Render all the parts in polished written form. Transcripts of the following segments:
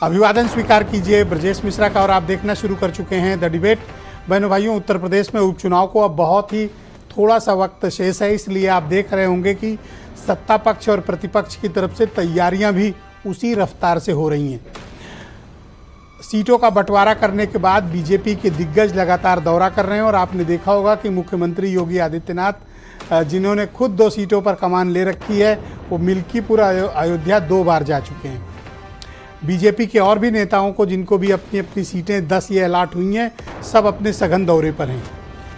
अभिवादन स्वीकार कीजिए ब्रजेश मिश्रा का और आप देखना शुरू कर चुके हैं द डिबेट। बहनों भाइयों, उत्तर प्रदेश में उपचुनाव को अब बहुत ही थोड़ा सा वक्त शेष है, इसलिए आप देख रहे होंगे कि सत्ता पक्ष और प्रतिपक्ष की तरफ से तैयारियां भी उसी रफ्तार से हो रही हैं। सीटों का बंटवारा करने के बाद बीजेपी के दिग्गज लगातार दौरा कर रहे हैं और आपने देखा होगा कि मुख्यमंत्री योगी आदित्यनाथ जिन्होंने खुद 2 सीटों पर कमान ले रखी है, वो मिल्कीपुर अयोध्या 2 बार जा चुके हैं। बीजेपी के और भी नेताओं को, जिनको भी अपनी अपनी सीटें 10 ये अलाट हुई हैं, सब अपने सघन दौरे पर हैं।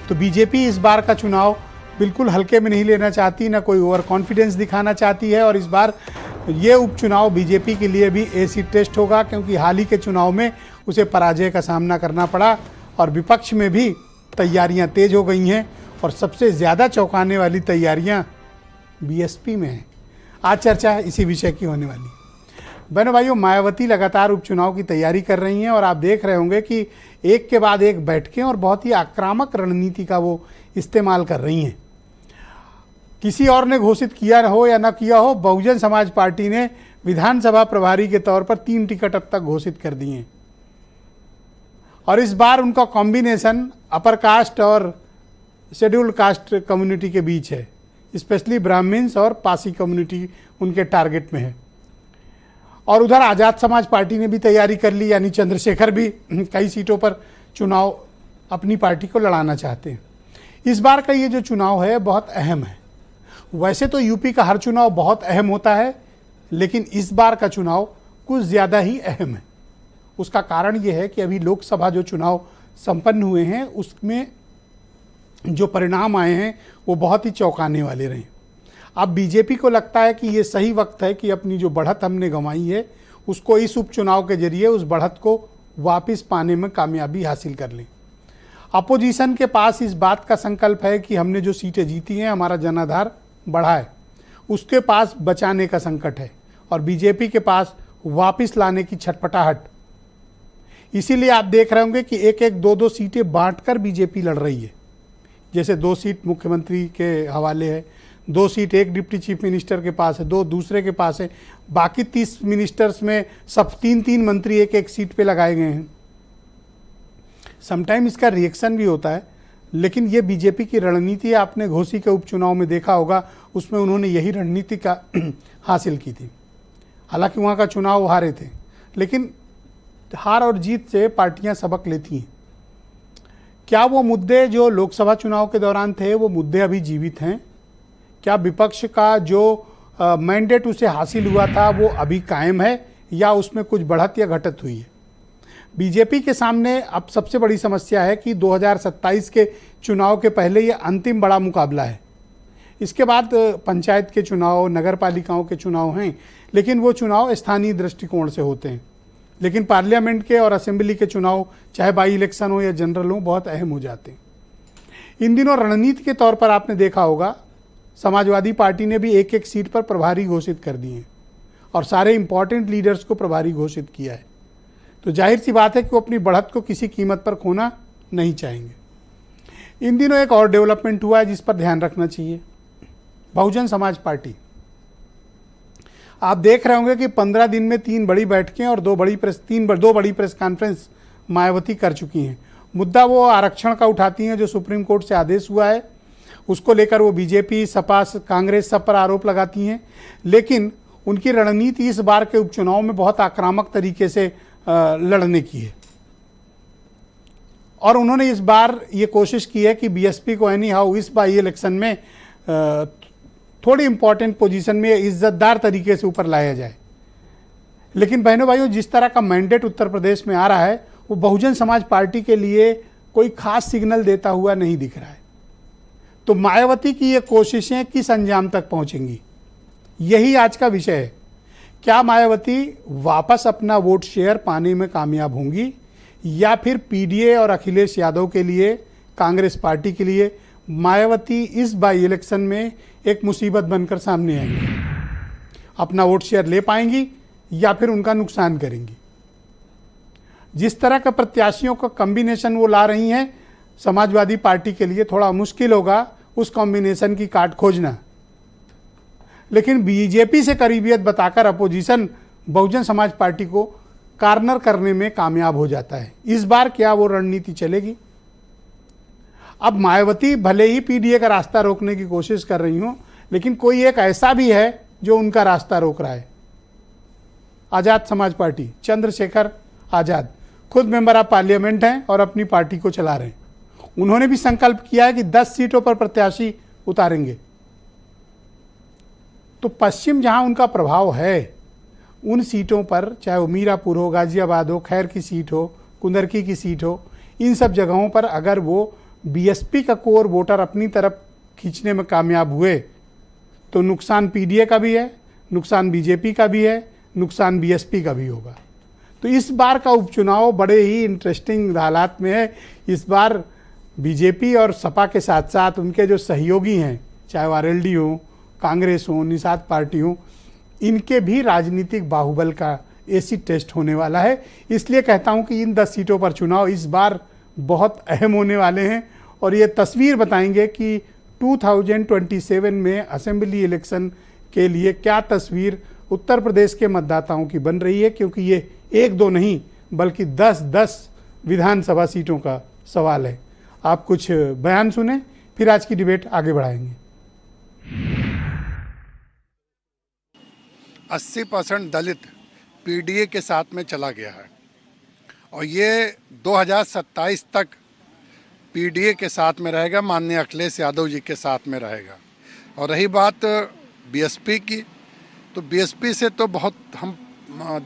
तो बीजेपी इस बार का चुनाव बिल्कुल हल्के में नहीं लेना चाहती, ना कोई ओवर कॉन्फिडेंस दिखाना चाहती है। और इस बार ये उपचुनाव बीजेपी के लिए भी एसिड टेस्ट होगा, क्योंकि हाल ही के चुनाव में उसे पराजय का सामना करना पड़ा और विपक्ष में भी तैयारियां तेज हो गई हैं और सबसे ज़्यादा चौंकाने वाली तैयारियां बीएसपी में हैं। आज चर्चा इसी विषय की होने वाली। बहनों भाइयों, मायावती लगातार उपचुनाव की तैयारी कर रही हैं और आप देख रहे होंगे कि एक के बाद एक बैठकें और बहुत ही आक्रामक रणनीति का वो इस्तेमाल कर रही हैं। किसी और ने घोषित किया हो या न किया हो, बहुजन समाज पार्टी ने विधानसभा प्रभारी के तौर पर 3 टिकट अब तक घोषित कर दिए हैं और इस बार उनका कॉम्बिनेशन अपर कास्ट और शेड्यूल्ड कास्ट कम्युनिटी के बीच है, स्पेशली ब्राह्मण्स और पासी कम्युनिटी उनके टारगेट में है। और उधर आज़ाद समाज पार्टी ने भी तैयारी कर ली, यानी चंद्रशेखर भी कई सीटों पर चुनाव अपनी पार्टी को लड़ाना चाहते हैं। इस बार का ये जो चुनाव है बहुत अहम है। वैसे तो यूपी का हर चुनाव बहुत अहम होता है, लेकिन इस बार का चुनाव कुछ ज़्यादा ही अहम है। उसका कारण ये है कि अभी लोकसभा जो चुनाव संपन्न हुए हैं, उसमें जो परिणाम आए हैं वो बहुत ही चौंकाने वाले रहे। अब बीजेपी को लगता है कि ये सही वक्त है कि अपनी जो बढ़त हमने गंवाई है, उसको इस उपचुनाव के जरिए उस बढ़त को वापस पाने में कामयाबी हासिल कर लें। अपोजिशन के पास इस बात का संकल्प है कि हमने जो सीटें जीती हैं, हमारा जनाधार बढ़ा है, उसके पास बचाने का संकट है और बीजेपी के पास वापस लाने की छटपटाहट। इसीलिए आप देख रहे होंगे कि 1-1, 2-2 सीटें बांटकर बीजेपी लड़ रही है। जैसे 2 सीट मुख्यमंत्री के हवाले है, 2 सीट एक डिप्टी चीफ मिनिस्टर के पास है, 2 दूसरे के पास है, बाकी 30 मिनिस्टर्स में सब 3-3 मंत्री एक सीट पे लगाए गए हैं। समटाइम इसका रिएक्शन भी होता है, लेकिन ये बीजेपी की रणनीति है। आपने घोसी के उपचुनाव में देखा होगा, उसमें उन्होंने यही रणनीति का हासिल की थी। हालांकि वहाँ का चुनाव हारे थे, लेकिन हार और जीत से पार्टियां सबक लेती हैं। क्या वो मुद्दे जो लोकसभा चुनाव के दौरान थे, वो मुद्दे अभी जीवित हैं? क्या विपक्ष का जो मैंडेट उसे हासिल हुआ था वो अभी कायम है या उसमें कुछ बढ़त या घटत हुई है? बीजेपी के सामने अब सबसे बड़ी समस्या है कि 2027 के चुनाव के पहले ये अंतिम बड़ा मुकाबला है। इसके बाद पंचायत के चुनाव, नगर पालिकाओं के चुनाव हैं, लेकिन वो चुनाव स्थानीय दृष्टिकोण से होते हैं। लेकिन पार्लियामेंट के और असेंबली के चुनाव, चाहे बाई इलेक्शन हो या जनरल हो, बहुत अहम हो जाते हैं। इन दिनों रणनीति के तौर पर आपने देखा होगा, समाजवादी पार्टी ने भी 1-1 सीट पर प्रभारी घोषित कर दिए हैं और सारे इंपॉर्टेंट लीडर्स को प्रभारी घोषित किया है। तो जाहिर सी बात है कि वो अपनी बढ़त को किसी कीमत पर खोना नहीं चाहेंगे। इन दिनों एक और डेवलपमेंट हुआ है जिस पर ध्यान रखना चाहिए। बहुजन समाज पार्टी, आप देख रहे होंगे कि 15 दिन में 3 बड़ी बैठकें और 2 बड़ी प्रेस कॉन्फ्रेंस मायावती कर चुकी हैं। मुद्दा वो आरक्षण का उठाती हैं जो सुप्रीम कोर्ट से आदेश हुआ है, उसको लेकर वो बीजेपी, सपा, कांग्रेस सब पर आरोप लगाती हैं। लेकिन उनकी रणनीति इस बार के उपचुनाव में बहुत आक्रामक तरीके से लड़ने की है और उन्होंने इस बार ये कोशिश की है कि बीएसपी को एनी हाउ इस बाई इलेक्शन में थोड़ी इंपॉर्टेंट पोजीशन में इज्जतदार तरीके से ऊपर लाया जाए। लेकिन बहनों भाइयों, जिस तरह का मैंडेट उत्तर प्रदेश में आ रहा है, वो बहुजन समाज पार्टी के लिए कोई खास सिग्नल देता हुआ नहीं दिख रहा है। तो मायावती की ये कोशिशें किस अंजाम तक पहुंचेंगी, यही आज का विषय है। क्या मायावती वापस अपना वोट शेयर पाने में कामयाब होंगी या फिर पीडीए और अखिलेश यादव के लिए, कांग्रेस पार्टी के लिए मायावती इस बाई इलेक्शन में एक मुसीबत बनकर सामने आएंगी? अपना वोट शेयर ले पाएंगी या फिर उनका नुकसान करेंगी? जिस तरह का प्रत्याशियों का कॉम्बिनेशन वो ला रही हैं, समाजवादी पार्टी के लिए थोड़ा मुश्किल होगा उस कॉम्बिनेशन की काट खोजना। लेकिन बीजेपी से करीबियत बताकर अपोजिशन बहुजन समाज पार्टी को कार्नर करने में कामयाब हो जाता है। इस बार क्या वो रणनीति चलेगी? अब मायावती भले ही पीडीए का रास्ता रोकने की कोशिश कर रही हूं, लेकिन कोई एक ऐसा भी है जो उनका रास्ता रोक रहा है। आज़ाद समाज पार्टी, चंद्रशेखर आज़ाद खुद मेंबर ऑफ पार्लियामेंट हैं और अपनी पार्टी को चला रहे हैं। उन्होंने भी संकल्प किया है कि 10 सीटों पर प्रत्याशी उतारेंगे। तो पश्चिम जहां उनका प्रभाव है, उन सीटों पर, चाहे वो मीरापुर हो, गाजियाबाद हो, खैर की सीट हो, कुंदरकी की सीट हो, इन सब जगहों पर अगर वो बीएसपी का कोर वोटर अपनी तरफ खींचने में कामयाब हुए तो नुकसान पीडीए का भी है, नुकसान बीजेपी का भी है, नुकसान बीएसपी का भी होगा। तो इस बार का उपचुनाव बड़े ही इंटरेस्टिंग हालात में है। इस बार बीजेपी और सपा के साथ साथ उनके जो सहयोगी हैं, चाहे वो आरएलडी हो, कांग्रेस हो, निषाद पार्टी हो, इनके भी राजनीतिक बाहुबल का एसिड टेस्ट होने वाला है। इसलिए कहता हूं कि इन 10 सीटों पर चुनाव इस बार बहुत अहम होने वाले हैं और ये तस्वीर बताएंगे कि 2027 में असेंबली इलेक्शन के लिए क्या तस्वीर उत्तर प्रदेश के मतदाताओं की बन रही है, क्योंकि ये 1-2 नहीं बल्कि 10-10 विधानसभा सीटों का सवाल है। आप कुछ बयान सुने, फिर आज की डिबेट आगे बढ़ाएंगे। 80% दलित पीडीए के साथ में चला गया है और ये 2027 तक पीडीए के साथ में रहेगा, माननीय अखिलेश यादव जी के साथ में रहेगा। और रही बात बीएसपी की, तो बीएसपी से तो बहुत हम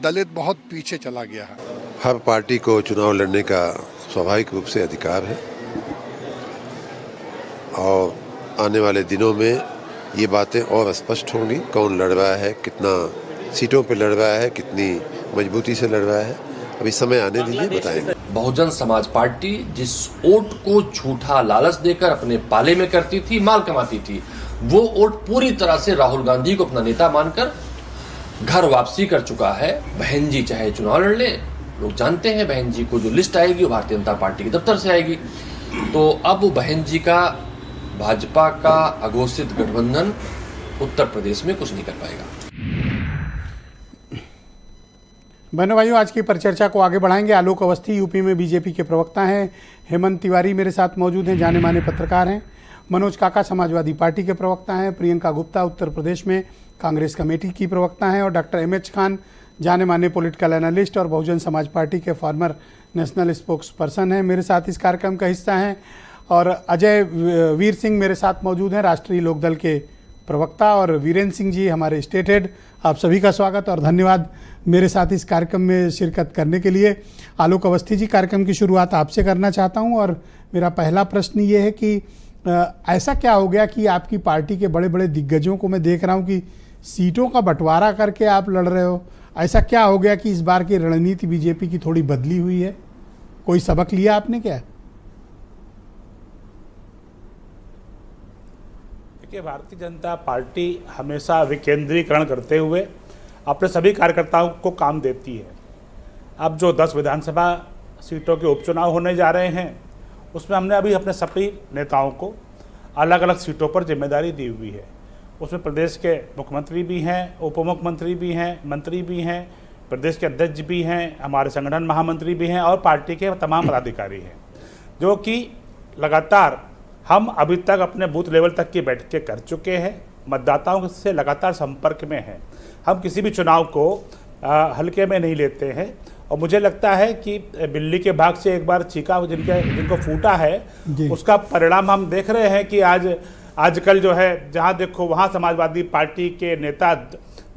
दलित बहुत पीछे चला गया है। हर पार्टी को चुनाव लड़ने का स्वाभाविक रूप से अधिकार है और आने वाले दिनों में ये बातें और स्पष्ट होंगी, कौन लड़ रहा है, कितना सीटों पे लड़ रहा है, कितनी मजबूती से लड़ रहा है। अभी समय आने दीजिए, बताएंगे। बहुजन समाज पार्टी जिस वोट को झूठा लालच देकर अपने पाले में करती थी, माल कमाती थी, वो वोट पूरी तरह से राहुल गांधी को अपना नेता मानकर घर वापसी कर चुका है। बहन जी चाहे चुनाव लड़ ले, लोग जानते हैं बहन जी को जो लिस्ट आएगी वो भारतीय जनता पार्टी के दफ्तर से आएगी। तो अब बहन जी का भाजपा का अघोषित गठबंधन उत्तर प्रदेश में कुछ नहीं कर पाएगा। बहनों भाइयों, आज की परिचर्चा को आगे बढ़ाएंगे। आलोक अवस्थी यूपी में बीजेपी के प्रवक्ता हैं, हेमंत तिवारी मेरे साथ मौजूद हैं, जाने माने पत्रकार हैं, मनोज काका समाजवादी पार्टी के प्रवक्ता हैं, प्रियंका गुप्ता उत्तर प्रदेश में कांग्रेस कमेटी की प्रवक्ता हैं और डॉक्टर एमएच खान जाने माने पॉलिटिकल एनालिस्ट और बहुजन समाज पार्टी के फॉर्मर नेशनल स्पोक्स पर्सन हैं, मेरे साथ इस कार्यक्रम का हिस्सा हैं। और अजय वीर सिंह मेरे साथ मौजूद हैं, राष्ट्रीय लोकदल के प्रवक्ता, और वीरेंद्र सिंह जी हमारे स्टेट हेड। आप सभी का स्वागत और धन्यवाद मेरे साथ इस कार्यक्रम में शिरकत करने के लिए। आलोक अवस्थी जी, कार्यक्रम की शुरुआत आपसे करना चाहता हूं और मेरा पहला प्रश्न ये है कि ऐसा क्या हो गया कि आपकी पार्टी के बड़े बड़े दिग्गजों को मैं देख रहा हूं कि सीटों का बंटवारा करके आप लड़ रहे हो? ऐसा क्या हो गया कि इस बार की रणनीति बीजेपी की थोड़ी बदली हुई है? कोई सबक लिया आपने क्या? देखिए, भारतीय जनता पार्टी हमेशा विकेंद्रीकरण करते हुए अपने सभी कार्यकर्ताओं को काम देती है। अब जो 10 विधानसभा सीटों के उपचुनाव होने जा रहे हैं, उसमें हमने अभी अपने सभी नेताओं को अलग अलग सीटों पर जिम्मेदारी दी हुई है। उसमें प्रदेश के मुख्यमंत्री भी हैं, उप मुख्यमंत्री भी हैं, मंत्री भी हैं, प्रदेश के अध्यक्ष भी हैं, हमारे संगठन महामंत्री भी हैं और पार्टी के तमाम पदाधिकारी हैं, जो कि लगातार हम अभी तक अपने बूथ लेवल तक की बैठकें कर चुके हैं, मतदाताओं से लगातार संपर्क में हैं। हम किसी भी चुनाव को हल्के में नहीं लेते हैं और मुझे लगता है कि बिल्ली के भाग से एक बार चीका जिनको फूटा है, उसका परिणाम हम देख रहे हैं कि आजकल जो है, जहां देखो वहां समाजवादी पार्टी के नेता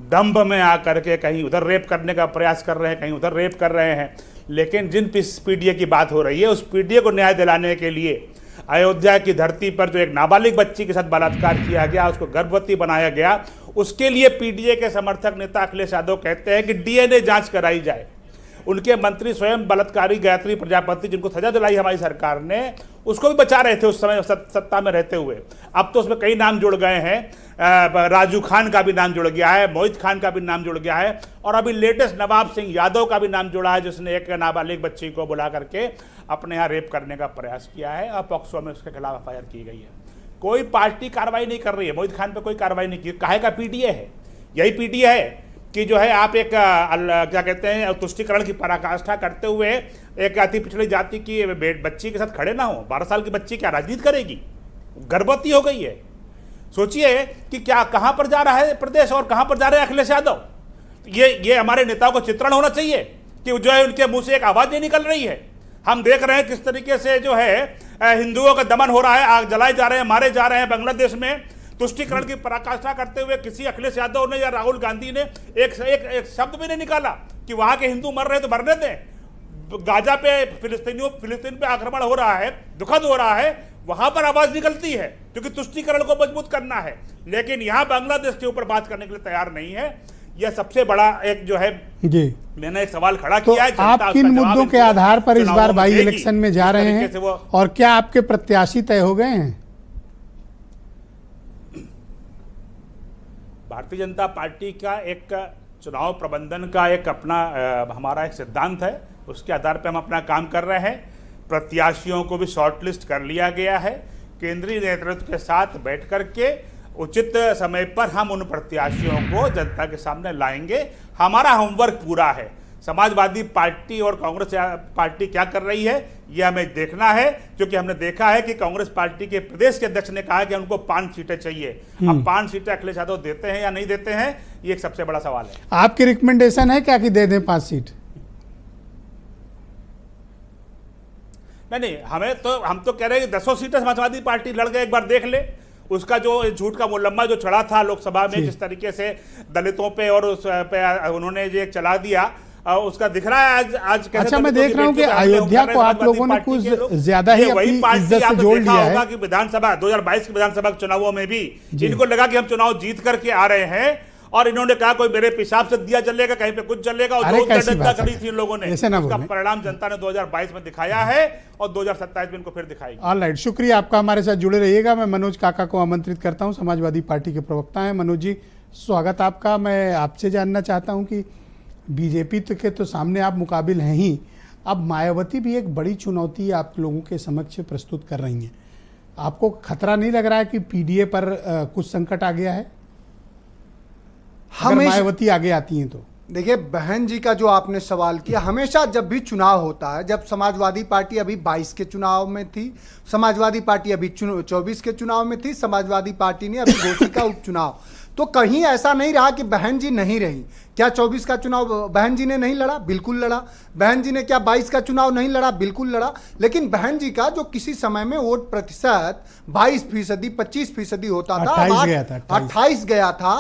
दंभ में आकर के कहीं उधर रेप करने का प्रयास कर रहे हैं, कहीं उधर रेप कर रहे हैं। लेकिन जिन पीडीए की बात हो रही है, उस पीडीए को न्याय दिलाने के लिए अयोध्या की धरती पर जो एक नाबालिग बच्ची के साथ बलात्कार किया गया, उसको गर्भवती बनाया गया, उसके लिए पीडीए के समर्थक नेता अखिलेश यादव कहते हैं कि डीएनए जांच कराई जाए। उनके मंत्री स्वयं बलात्कारी गायत्री प्रजापति, जिनको सजा दिलाई हमारी सरकार ने, उसको भी बचा रहे थे उस समय सत्ता में रहते हुए। अब तो उसमें कई नाम जुड़ गए हैं, राजू खान का भी नाम जुड़ गया है, मोहित खान का भी नाम जुड़ गया है और अभी लेटेस्ट नवाब सिंह यादव का भी नाम जुड़ा है, जिसने एक नाबालिग बच्ची को बुला करके अपने यहाँ रेप करने का प्रयास किया है और पॉक्सो में उसके खिलाफ एफआईआर की गई है। कोई पार्टी कार्रवाई नहीं कर रही है, मोहित खान पर कोई कार्रवाई नहीं की। काहे का पीडीए है? यही पीडीए है कि जो है आप एक क्या कहते हैं तुष्टिकरण की पराकाष्ठा करते हुए एक अति पिछड़ी जाति की बच्ची के साथ खड़े ना हो। 12 साल की बच्ची क्या राजनीति करेगी? गर्भवती हो गई है। सोचिए कि क्या कहां पर जा रहा है प्रदेश और कहां पर जा रहे हैं अखिलेश यादव। ये हमारे नेताओं को चित्रण होना चाहिए कि जो है उनके मुंह से एक आवाज नहीं निकल रही है। हम देख रहे हैं किस तरीके से जो है हिंदुओं का दमन हो रहा है, आग जलाए जा रहे हैं, मारे जा रहे हैं। बांग्लादेश में तुष्टिकरण की पराकाष्ठा करते हुए किसी अखिलेश यादव ने या राहुल गांधी ने एक शब्द भी नहीं निकाला कि वहां के हिंदू मर रहे तो मरने दें। गाजा पे फिलिस्तीन पे आक्रमण हो रहा है, दुखद हो रहा है, वहां पर आवाज निकलती है क्योंकि तुष्टिकरण को मजबूत करना है। लेकिन यहां बांग्लादेश के ऊपर बात करने के लिए तैयार नहीं है। यह सबसे बड़ा एक जो है जी मैंने एक सवाल खड़ा तो किया है। आप किन मुद्दों के आधार पर इस बार बाई इलेक्शन में जा रहे हैं और क्या आपके प्रत्याशी तय हो गए हैं? भारतीय जनता पार्टी का एक चुनाव प्रबंधन का एक अपना हमारा एक सिद्धांत है, उसके आधार पर हम अपना काम कर रहे हैं। प्रत्याशियों को भी शॉर्टलिस्ट कर लिया गया है। केंद्रीय नेतृत्व के साथ बैठ करके उचित समय पर हम उन प्रत्याशियों को जनता के सामने लाएंगे। हमारा होमवर्क पूरा है। समाजवादी पार्टी और कांग्रेस पार्टी क्या कर रही है ये हमें देखना है, क्योंकि हमने देखा है कि कांग्रेस पार्टी के प्रदेश के अध्यक्ष ने कहा कि उनको 5 सीटें चाहिए। अब 5 सीटें अखिलेश यादव देते हैं या नहीं देते हैं, ये एक सबसे बड़ा सवाल है। आपकी रिकमेंडेशन है क्या कि दे दें 5 सीट? नहीं, हम तो कह रहे हैं कि 10 सीटें समाजवादी पार्टी लड़ गए, एक बार देख ले। उसका जो झूठ का मुलम्मा जो चढ़ा था लोकसभा में, जिस तरीके से दलितों पे और उस पे उन्होंने ये चला दिया, उसका दिख रहा है आज कैसे। अच्छा, मैं देख रहा हूं कि अयोध्या को आप लोगों ने कुछ ज्यादा ही अपनी इज्जत से जोड़ लिया है। कि विधानसभा 2022 के विधानसभा चुनावों में भी इनको लगा कि हम चुनाव जीत करके आ रहे हैं और इन्होंने कहा कोई मेरे पेशाब से दिया जलेगा, कहीं पे कुछ जलेगा, और जो जनता करी थी इन लोगों ने, उसका परिणाम जनता ने 2022 में दिखाया है और 2027 में इनको फिर दिखाएगी। ऑलराइट, शुक्रिया आपका, हमारे साथ जुड़े रहिएगा। मैं मनोज काका को आमंत्रित करता हूं, समाजवादी पार्टी के प्रवक्ता हैं। मनोज जी, स्वागत आपका। मैं आपसे जानना चाहता हूं कि बीजेपी के तो सामने आप मुकाबिल हैं ही, अब मायावती भी एक बड़ी चुनौती आप लोगों के समक्ष प्रस्तुत कर रही हैं। आपको खतरा नहीं लग रहा है कि पीडीए पर कुछ संकट आ गया है अगर मायावती आगे आती हैं तो? देखिए बहन जी का जो आपने सवाल किया, हमेशा जब भी चुनाव होता है, जब समाजवादी पार्टी अभी 22 के चुनाव में थी, समाजवादी पार्टी अभी 24 के चुनाव में थी, समाजवादी पार्टी ने अभी घोषित का उपचुनाव, तो कहीं ऐसा नहीं रहा कि बहन जी नहीं रही। क्या 24 का चुनाव बहन जी ने नहीं लड़ा? बिल्कुल लड़ा। बहन जी ने क्या 22 का चुनाव नहीं लड़ा? बिल्कुल लड़ा। लेकिन बहन जी का जो किसी समय में वोट प्रतिशत 22%, 25% होता था, 28 गया था,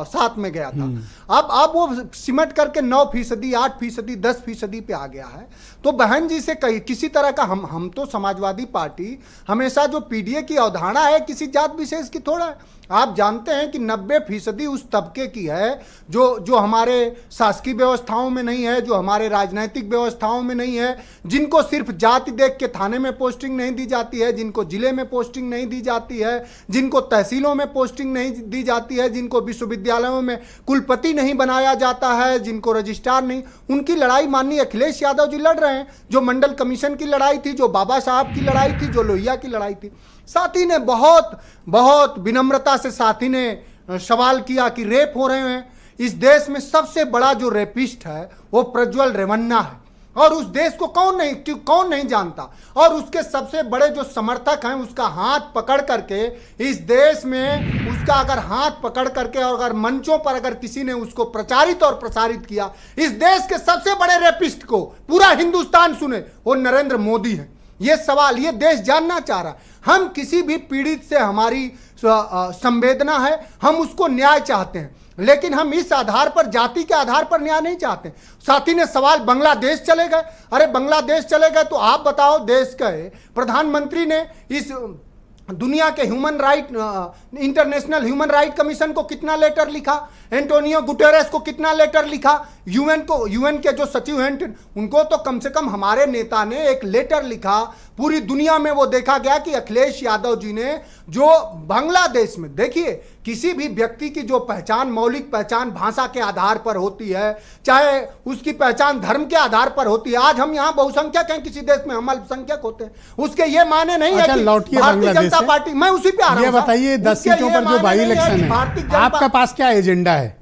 7 में गया था। अब वो सिमट करके 9%, 8%, 10% पे आ गया है। तो बहन जी से किसी तरह का हम तो समाजवादी पार्टी हमेशा जो पीडीए की अवधारणा है किसी जात विशेष की थोड़ा है। आप जानते हैं कि 90% उस तबके की है जो हमारे शासकीय व्यवस्थाओं में नहीं है, जो हमारे राजनीतिक व्यवस्थाओं में नहीं है, जिनको सिर्फ जाति देख के थाने में पोस्टिंग नहीं दी जाती है, जिनको जिले में पोस्टिंग नहीं दी जाती है, जिनको तहसीलों में पोस्टिंग नहीं दी जाती है, जिनको विश्वविद्यालयों में कुलपति नहीं बनाया जाता है, जिनको रजिस्ट्रार नहीं, उनकी लड़ाई माननीय अखिलेश यादव जी लड़ रहे हैं। जो मंडल कमीशन की लड़ाई थी, जो बाबा साहब की लड़ाई थी, जो लोहिया की लड़ाई थी। साथी ने बहुत विनम्रता से साथी ने सवाल किया कि रेप हो रहे हैं। इस देश में सबसे बड़ा जो रेपिस्ट है वो प्रज्वल रेवन्ना है, और उस देश को कौन नहीं जानता। और उसके सबसे बड़े जो समर्थक हैं, उसका हाथ पकड़ करके इस देश में उसका अगर हाथ पकड़ करके और अगर मंचों पर अगर किसी ने उसको प्रचारित और प्रसारित किया, इस देश के सबसे बड़े रेपिस्ट को पूरा हिंदुस्तान सुने, वो नरेंद्र मोदी है। ये सवाल ये देश जानना चाह रहा है। हम किसी भी पीड़ित से हमारी संवेदना है, हम उसको न्याय चाहते हैं, लेकिन हम इस आधार पर, जाति के आधार पर न्याय नहीं चाहते। साथी ने सवाल बांग्लादेश चले गए। अरे बांग्लादेश चले गए तो आप बताओ, देश के प्रधानमंत्री ने इस दुनिया के इंटरनेशनल ह्यूमन राइट कमीशन को कितना लेटर लिखा, एंटोनियो गुटेरेस को कितना लेटर लिखा, यूएन के जो सचिव हैं उनको तो कम से कम हमारे नेता ने एक लेटर लिखा। पूरी दुनिया में वो देखा गया कि अखिलेश यादव जी ने जो बांग्लादेश में, देखिए किसी भी व्यक्ति की जो पहचान, मौलिक पहचान भाषा के आधार पर होती है, चाहे उसकी पहचान धर्म के आधार पर होती है। आज हम यहाँ बहुसंख्यक हैं, किसी देश में हम अल्पसंख्यक होते हैं, उसके ये माने नहीं है कि भारतीय जनता पार्टी, मैं उसी पे आ रहा हूं। ये बताइए 10 सीटों पर जो बाई इलेक्शन है, आपका पास क्या एजेंडा है?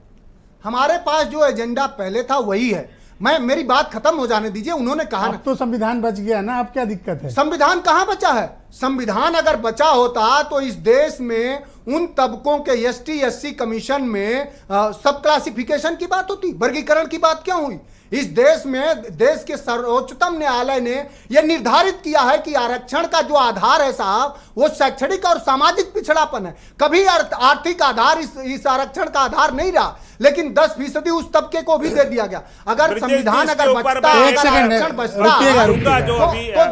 हमारे पास जो एजेंडा पहले था वही है। मेरी बात खत्म हो जाने दीजिए। उन्होंने कहा अब तो संविधान बच गया ना, अब क्या दिक्कत है? संविधान कहां बचा है? संविधान अगर बचा होता तो इस देश में उन तबकों के एसटी एससी कमीशन में सब क्लासिफिकेशन की बात होती, वर्गीकरण की बात क्यों हुई? इस देश में देश के सर्वोच्चतम न्यायालय ने यह निर्धारित किया है कि आरक्षण का जो आधार है साहब वो शैक्षणिक और सामाजिक पिछड़ापन है। कभी आर्थिक आधार इस आरक्षण का आधार नहीं रहा, लेकिन 10% उस तबके को भी दे दिया गया। अगर संविधान अगर बचता, एक सेकंड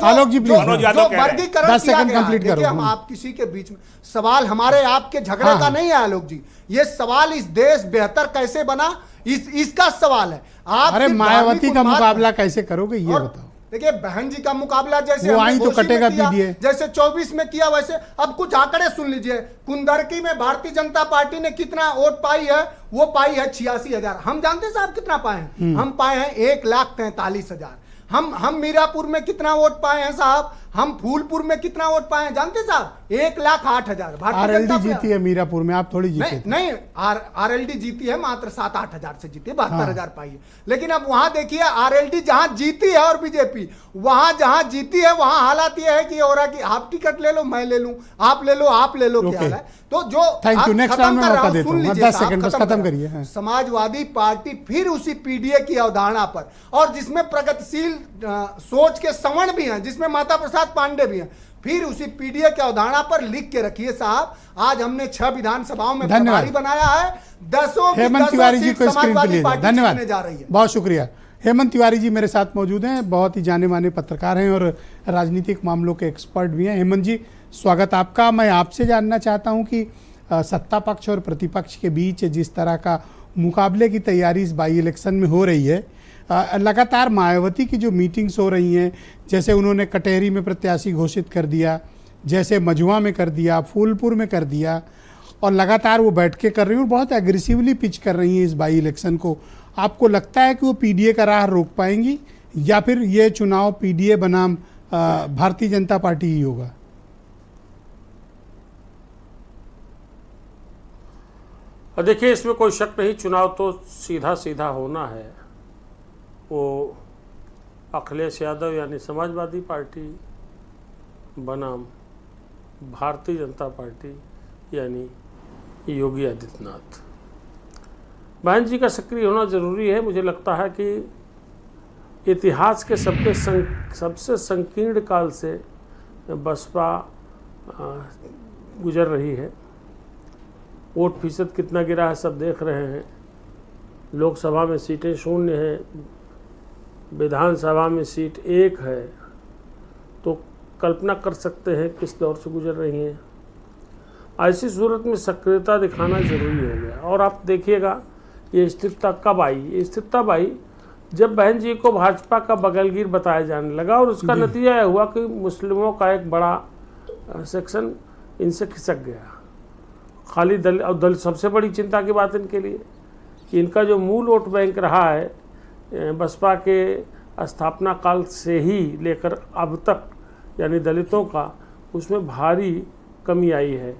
आलोक जी प्लीज, वर्गीकरण किया गया, देखिए हम आप किसी के बीच में सवाल हमारे आपके झगड़े का नहीं है आलोक जी, ये सवाल इस देश बेहतर कैसे बना इसका सवाल है। आप अरे मायावती का मुकाबला कैसे करोगे ये बताओ। देखिए बहन जी का मुकाबला जैसे वो आई तो कटेगा पीडीए, जैसे 24 में किया वैसे अब कुछ आंकड़े सुन लीजिए। कुंदरकी में भारतीय जनता पार्टी ने कितना वोट पाई है? वो पाई है 86,000। हम जानते हैं साहब कितना पाए हैं? हम पाए हैं 1,43,000। हम मीरापुर में कितना वोट पाए हैं साहब? हम फूलपुर में कितना वोट पाए हैं जानते साहब? 1,08,000। आरएलडी जीती है मीरापुर में, आप थोड़ी जीते नहीं आरएलडी जीती है मात्र 7-8 हजार से जीती है, 72,000 पाई है। लेकिन अब वहां देखिए आरएलडी जहां जीती है और बीजेपी वहां जहां जीती है वहां हालात ये है कि हो रहा कि आप टिकट ले लो, मैं ले लूं, आप ले लो, आप ले लो, क्या हाल है? तो जो थैंक यू, नेक्स्ट राउंड में मौका देता हूं, 10 सेकंड बस खत्म करिए। समाजवादी पार्टी फिर उसी पीडीए की अवधारणा पर, और जिसमें प्रगतिशील सोच के सवर्ण भी हैं, जिसमें माता प्रसाद पांडे भी हैं, फिर उसी पीडीए की अवधारणा पर लिख के रखिए साहब। आज हमने 6 विधानसभाओं में प्रभारी बनाया है, 10 हेमंत तिवारी जी को स्क्रीन पर लिए धन्यवाद, जा रही है। बहुत शुक्रिया। हेमंत तिवारी जी मेरे साथ मौजूद हैं, बहुत ही जाने माने पत्रकार हैं और राजनीतिक मामलों के एक्सपर्ट भी हैं। हेमंत जी स्वागत आपका। मैं आपसे जानना चाहता हूं कि सत्ता पक्ष और प्रतिपक्ष के बीच जिस तरह का मुकाबले की तैयारी इस बाई इलेक्शन में हो रही है, लगातार मायावती की जो मीटिंग्स हो रही हैं, जैसे उन्होंने कटेहरी में प्रत्याशी घोषित कर दिया, जैसे मझुआ में कर दिया, फूलपुर में कर दिया, और लगातार वो बैठकें कर रही हैं और बहुत एग्रेसिवली पिच कर रही हैं इस बाई इलेक्शन को। आपको लगता है कि वो पीडीए का राह रोक पाएंगी या फिर ये चुनाव पीडीए बनाम भारतीय जनता पार्टी ही होगा? देखिए इसमें कोई शक नहीं, चुनाव तो सीधा सीधा होना है। वो अखिलेश यादव यानी समाजवादी पार्टी बनाम भारतीय जनता पार्टी यानी योगी आदित्यनाथ। बहन जी का सक्रिय होना जरूरी है। मुझे लगता है कि इतिहास के सबसे संकीर्ण काल से बसपा गुजर रही है। वोट फीसद कितना गिरा है सब देख रहे हैं। लोकसभा में सीटें 0 हैं, विधानसभा में सीट 1 है, तो कल्पना कर सकते हैं किस दौर से गुजर रही हैं। ऐसी सूरत में सक्रियता दिखाना जरूरी हो गया। और आप देखिएगा ये स्थिरता कब आई? ये स्थिरता आई जब बहन जी को भाजपा का बगलगीर बताया जाने लगा, और उसका नतीजा यह हुआ कि मुस्लिमों का एक बड़ा सेक्शन इनसे खिसक गया। खाली दल सबसे बड़ी चिंता की बात इनके लिए कि इनका जो मूल वोट बैंक रहा है बसपा के स्थापना काल से ही लेकर अब तक यानी दलितों का, उसमें भारी कमी आई है।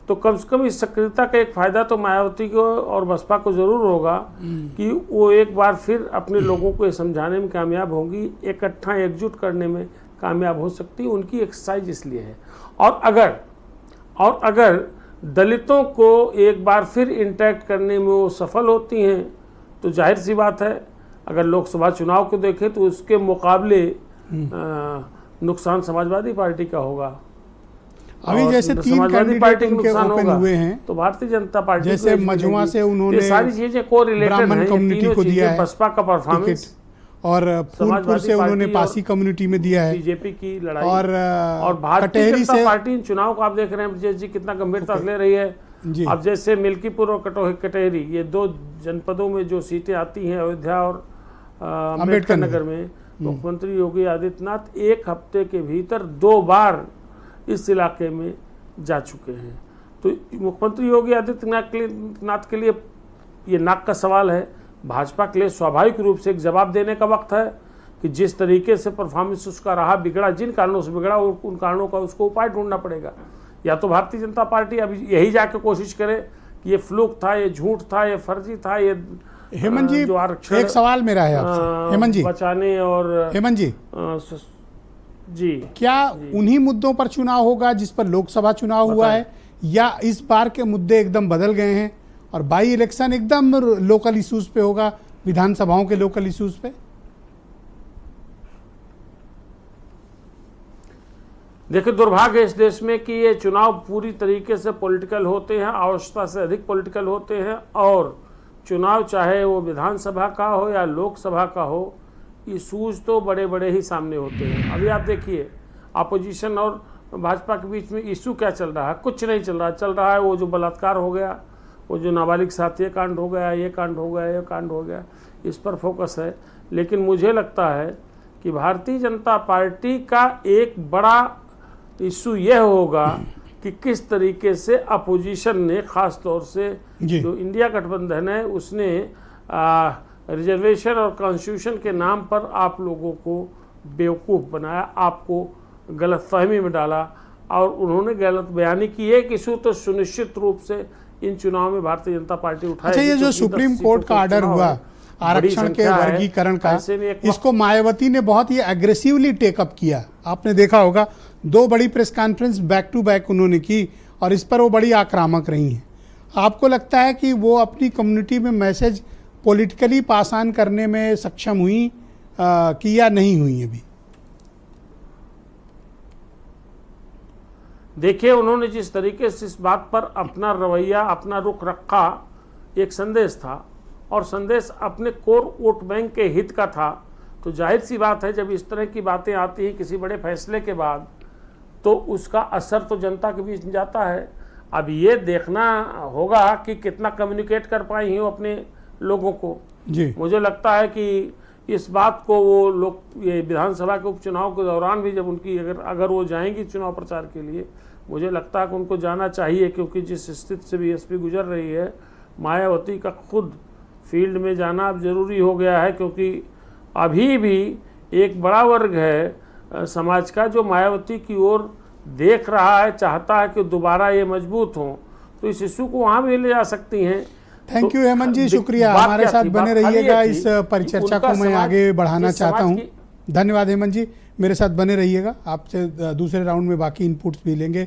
तो कम से कम इस सक्रियता का एक फ़ायदा तो मायावती को और बसपा को ज़रूर होगा कि वो एक बार फिर अपने लोगों को ये समझाने में कामयाब होंगी, इकट्ठा एकजुट करने में कामयाब हो सकती। उनकी एक्सरसाइज इसलिए है। और अगर दलितों को एक बार फिर इंटैक्ट करने में वो सफल होती हैं तो जाहिर सी बात है अगर लोकसभा चुनाव को देखें तो उसके मुकाबले नुकसान समाजवादी पार्टी का होगा। अभी जैसे 3 कैंडिडेट उनके ओपन हुए हैं, तो भारतीय जनता पार्टी जैसे मझुआ से उन्होंने सारी चीजें कोरिलेटेड हैं। ब्राह्मण कम्युनिटी को दिया है बसपा का परफॉर्मेंस, और फूलपुर से उन्होंने पासी कम्युनिटी में दिया है, बीजेपी की लड़ाई, और भारतीय जनता पार्टी इन चुनाव को आप देख रहे हैं ब्रजेश जी कितना गंभीरता से ले रही है। अब जैसे मिल्कीपुर और कटेहरी ये 2 जनपदों में जो सीटें आती हैं, अयोध्या और अम्बेडकर नगर में, मुख्यमंत्री योगी आदित्यनाथ 1 हफ्ते के भीतर 2 बार इस इलाके में जा चुके हैं। तो मुख्यमंत्री योगी आदित्यनाथ के लिए ये नाक का सवाल है। भाजपा के लिए स्वाभाविक रूप से एक जवाब देने का वक्त है कि जिस तरीके से परफॉर्मेंस उसका रहा, बिगड़ा, जिन कारणों से बिगड़ा उन कारणों का उसको उपाय ढूंढना पड़ेगा। या तो भारतीय जनता पार्टी अभी यही जाके कोशिश करे कि ये फ्लूक था, ये झूठ था, ये फर्जी था, ये हेमंत जी, जो आरक्षण एक सवाल मेरा है आपसे हेमंत जी, बचाने और हेमंत जी, जी क्या उन्हीं मुद्दों पर चुनाव होगा जिस पर लोकसभा चुनाव हुआ है, या इस बार के मुद्दे एकदम बदल गए हैं और बाई इलेक्शन एकदम लोकल इश्यूज पे होगा, विधानसभाओं के लोकल इश्यूज पे? देखिए, दुर्भाग्य इस देश में कि ये चुनाव पूरी तरीके से पॉलिटिकल होते हैं, आवश्यकता से अधिक पॉलिटिकल होते हैं, और चुनाव चाहे वो विधानसभा का हो या लोकसभा का हो, इशूज तो बड़े बड़े ही सामने होते हैं। अभी आप देखिए, अपोजिशन और भाजपा के बीच में इशू क्या चल रहा है? कुछ नहीं चल रहा है वो जो बलात्कार हो गया, वो जो नाबालिग साथ ये कांड हो गया, ये कांड हो गया, ये कांड हो गया, इस पर फोकस है। लेकिन मुझे लगता है कि भारतीय जनता पार्टी का एक बड़ा इशू यह होगा कि किस तरीके से अपोजिशन ने, ख़ास तौर से जो इंडिया गठबंधन है, उसने रिजर्वेशन और कॉन्स्टिट्यूशन के नाम पर आप लोगों को बेवकूफ़ बनाया, आपको गलतफहमी में डाला, और उन्होंने गलत बयानी की। एक इशू तो सुनिश्चित रूप से इन चुनाव में भारतीय जनता पार्टी उठाएगी। अच्छा, ये जो सुप्रीम कोर्ट का ऑर्डर हुआ आरक्षण के वर्गीकरण का, इसको मायावती ने बहुत ही एग्रेसिवली टेकअप किया। आपने देखा होगा 2 बड़ी press conference back to back उन्होंने की और इस पर वो बड़ी आक्रामक रही हैं। आपको लगता है कि वो अपनी कम्युनिटी में मैसेज पॉलिटिकली पास ऑन करने में सक्षम हुई कि या नहीं हुई? अभी देखिए, उन्होंने जिस तरीके से इस बात पर अपना रवैया, अपना रुख रखा, एक संदेश था, और संदेश अपने कोर वोट बैंक के हित का था। तो जाहिर सी बात है, जब इस तरह की बातें आती हैं किसी बड़े फैसले के बाद, तो उसका असर तो जनता के बीच जाता है। अब ये देखना होगा कि कितना कम्युनिकेट कर पाई हैं वो अपने लोगों को जी। मुझे लगता है कि इस बात को वो लोग ये विधानसभा के उपचुनाव के दौरान भी जब उनकी अगर वो जाएंगी चुनाव प्रचार के लिए, मुझे लगता है कि उनको जाना चाहिए, क्योंकि जिस स्थिति से बीएसपी गुजर रही है, मायावती का खुद फील्ड में जाना अब जरूरी हो गया है, क्योंकि अभी भी एक बड़ा वर्ग है समाज का जो मायावती की ओर देख रहा है, चाहता है कि दोबारा ये मजबूत हों, तो इस इशू को वहाँ भी ले जा सकती हैं। थैंक यू हेमंत जी, शुक्रिया, हमारे साथ बने रहिएगा। इस परिचर्चा को मैं आगे बढ़ाना चाहता हूँ। धन्यवाद हेमंत जी, मेरे साथ बने रहिएगा, आपसे दूसरे राउंड में बाकी इनपुट्स भी लेंगे।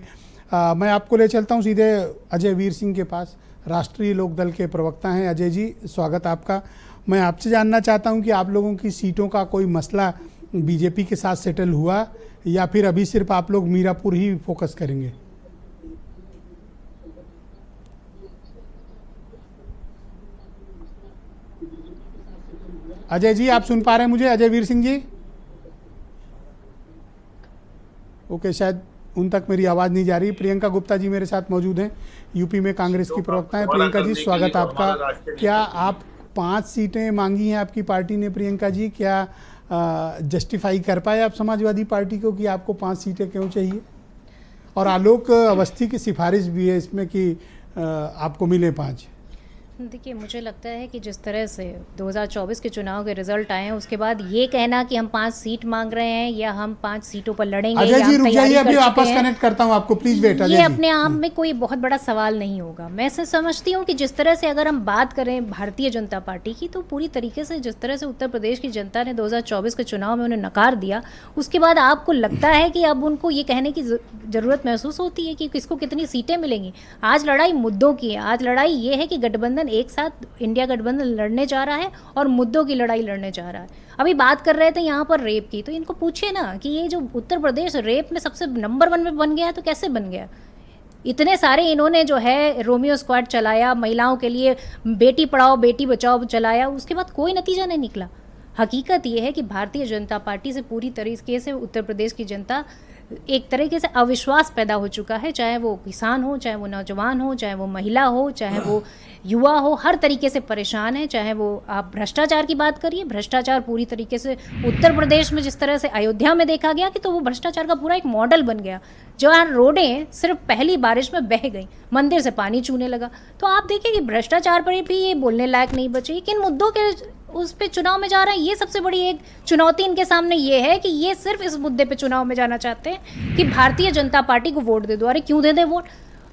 मैं आपको ले चलता हूँ सीधे अजय वीर सिंह के पास, राष्ट्रीय लोकदल के प्रवक्ता हैं। अजय जी, स्वागत आपका। मैं आपसे जानना चाहता हूँ कि आप लोगों की सीटों का कोई मसला बीजेपी के साथ सेटल हुआ, या फिर अभी सिर्फ आप लोग मीरापुर ही फोकस करेंगे? अजय जी, आप सुन पा रहे हैं मुझे? अजय वीर सिंह जी? ओके, शायद उन तक मेरी आवाज़ नहीं जा रही। प्रियंका गुप्ता जी मेरे साथ मौजूद हैं, यूपी में कांग्रेस की प्रवक्ता हैं। प्रियंका जी, स्वागत आपका। क्या आप 5 सीटें मांगी हैं आपकी पार्टी ने? प्रियंका जी, क्या जस्टिफाई कर पाए आप समाजवादी पार्टी को कि आपको 5 सीटें क्यों चाहिए? और आलोक अवस्थी की सिफारिश भी है इसमें कि आपको मिले 5। देखिए, मुझे लगता है कि जिस तरह से 2024 के चुनाव के रिजल्ट आए हैं, उसके बाद ये कहना कि हम 5 सीट मांग रहे हैं या हम 5 सीटों पर लड़ेंगे, अजय जी रुक जाइए, अभी वापस कनेक्ट करता हूं आपको, प्लीज वेट। ये अपने आप में कोई बहुत बड़ा सवाल नहीं होगा। मैं समझती हूँ कि जिस तरह से अगर हम बात करें भारतीय जनता पार्टी की, तो पूरी तरीके से जिस तरह से उत्तर प्रदेश की जनता ने 2024 के चुनाव में उन्हें नकार दिया, उसके बाद आपको लगता है कि अब उनको ये कहने की ज़रूरत महसूस होती है कि किसको कितनी सीटें मिलेंगी? आज लड़ाई मुद्दों की है। आज लड़ाई ये है कि गठबंधन एक साथ, इंडिया गठबंधन लड़ने जा रहा है और मुद्दों की लड़ाई लड़ने जा रहा है। अभी बात कर रहे थे यहाँ पर रेप की, तो इनको पूछिए ना कि ये जो उत्तर प्रदेश रेप में सबसे नंबर 1 में बन गया है, तो कैसे बन गया? इतने सारे इन्होंने जो है रोमियो स्क्वाड चलाया, महिलाओं के लिए बेटी पढ़ाओ बेटी बचाओ चलाया, उसके बाद कोई नतीजा नहीं निकला। हकीकत ये है कि भारतीय जनता पार्टी से पूरी तरीके से उत्तर प्रदेश की जनता एक तरीके से अविश्वास पैदा हो चुका है, चाहे वो किसान हो, चाहे वो नौजवान हो, चाहे वो महिला हो, चाहे वो युवा हो, हर तरीके से परेशान है। चाहे वो आप भ्रष्टाचार की बात करिए, भ्रष्टाचार पूरी तरीके से उत्तर प्रदेश में जिस तरह से अयोध्या में देखा गया कि तो वो भ्रष्टाचार का पूरा एक मॉडल बन गया, जहाँ रोडें सिर्फ पहली बारिश में बह गई, मंदिर से पानी चूने लगा। तो आप देखिए कि भ्रष्टाचार पर भी ये बोलने लायक नहीं बचे। किन मुद्दों के उस पे चुनाव में जा रहे हैं, ये सबसे बड़ी एक चुनौती इनके सामने ये है कि ये सिर्फ इस मुद्दे पे चुनाव में जाना चाहते हैं कि भारतीय जनता पार्टी को वोट दे दो। अरे क्यों दे दे वोट?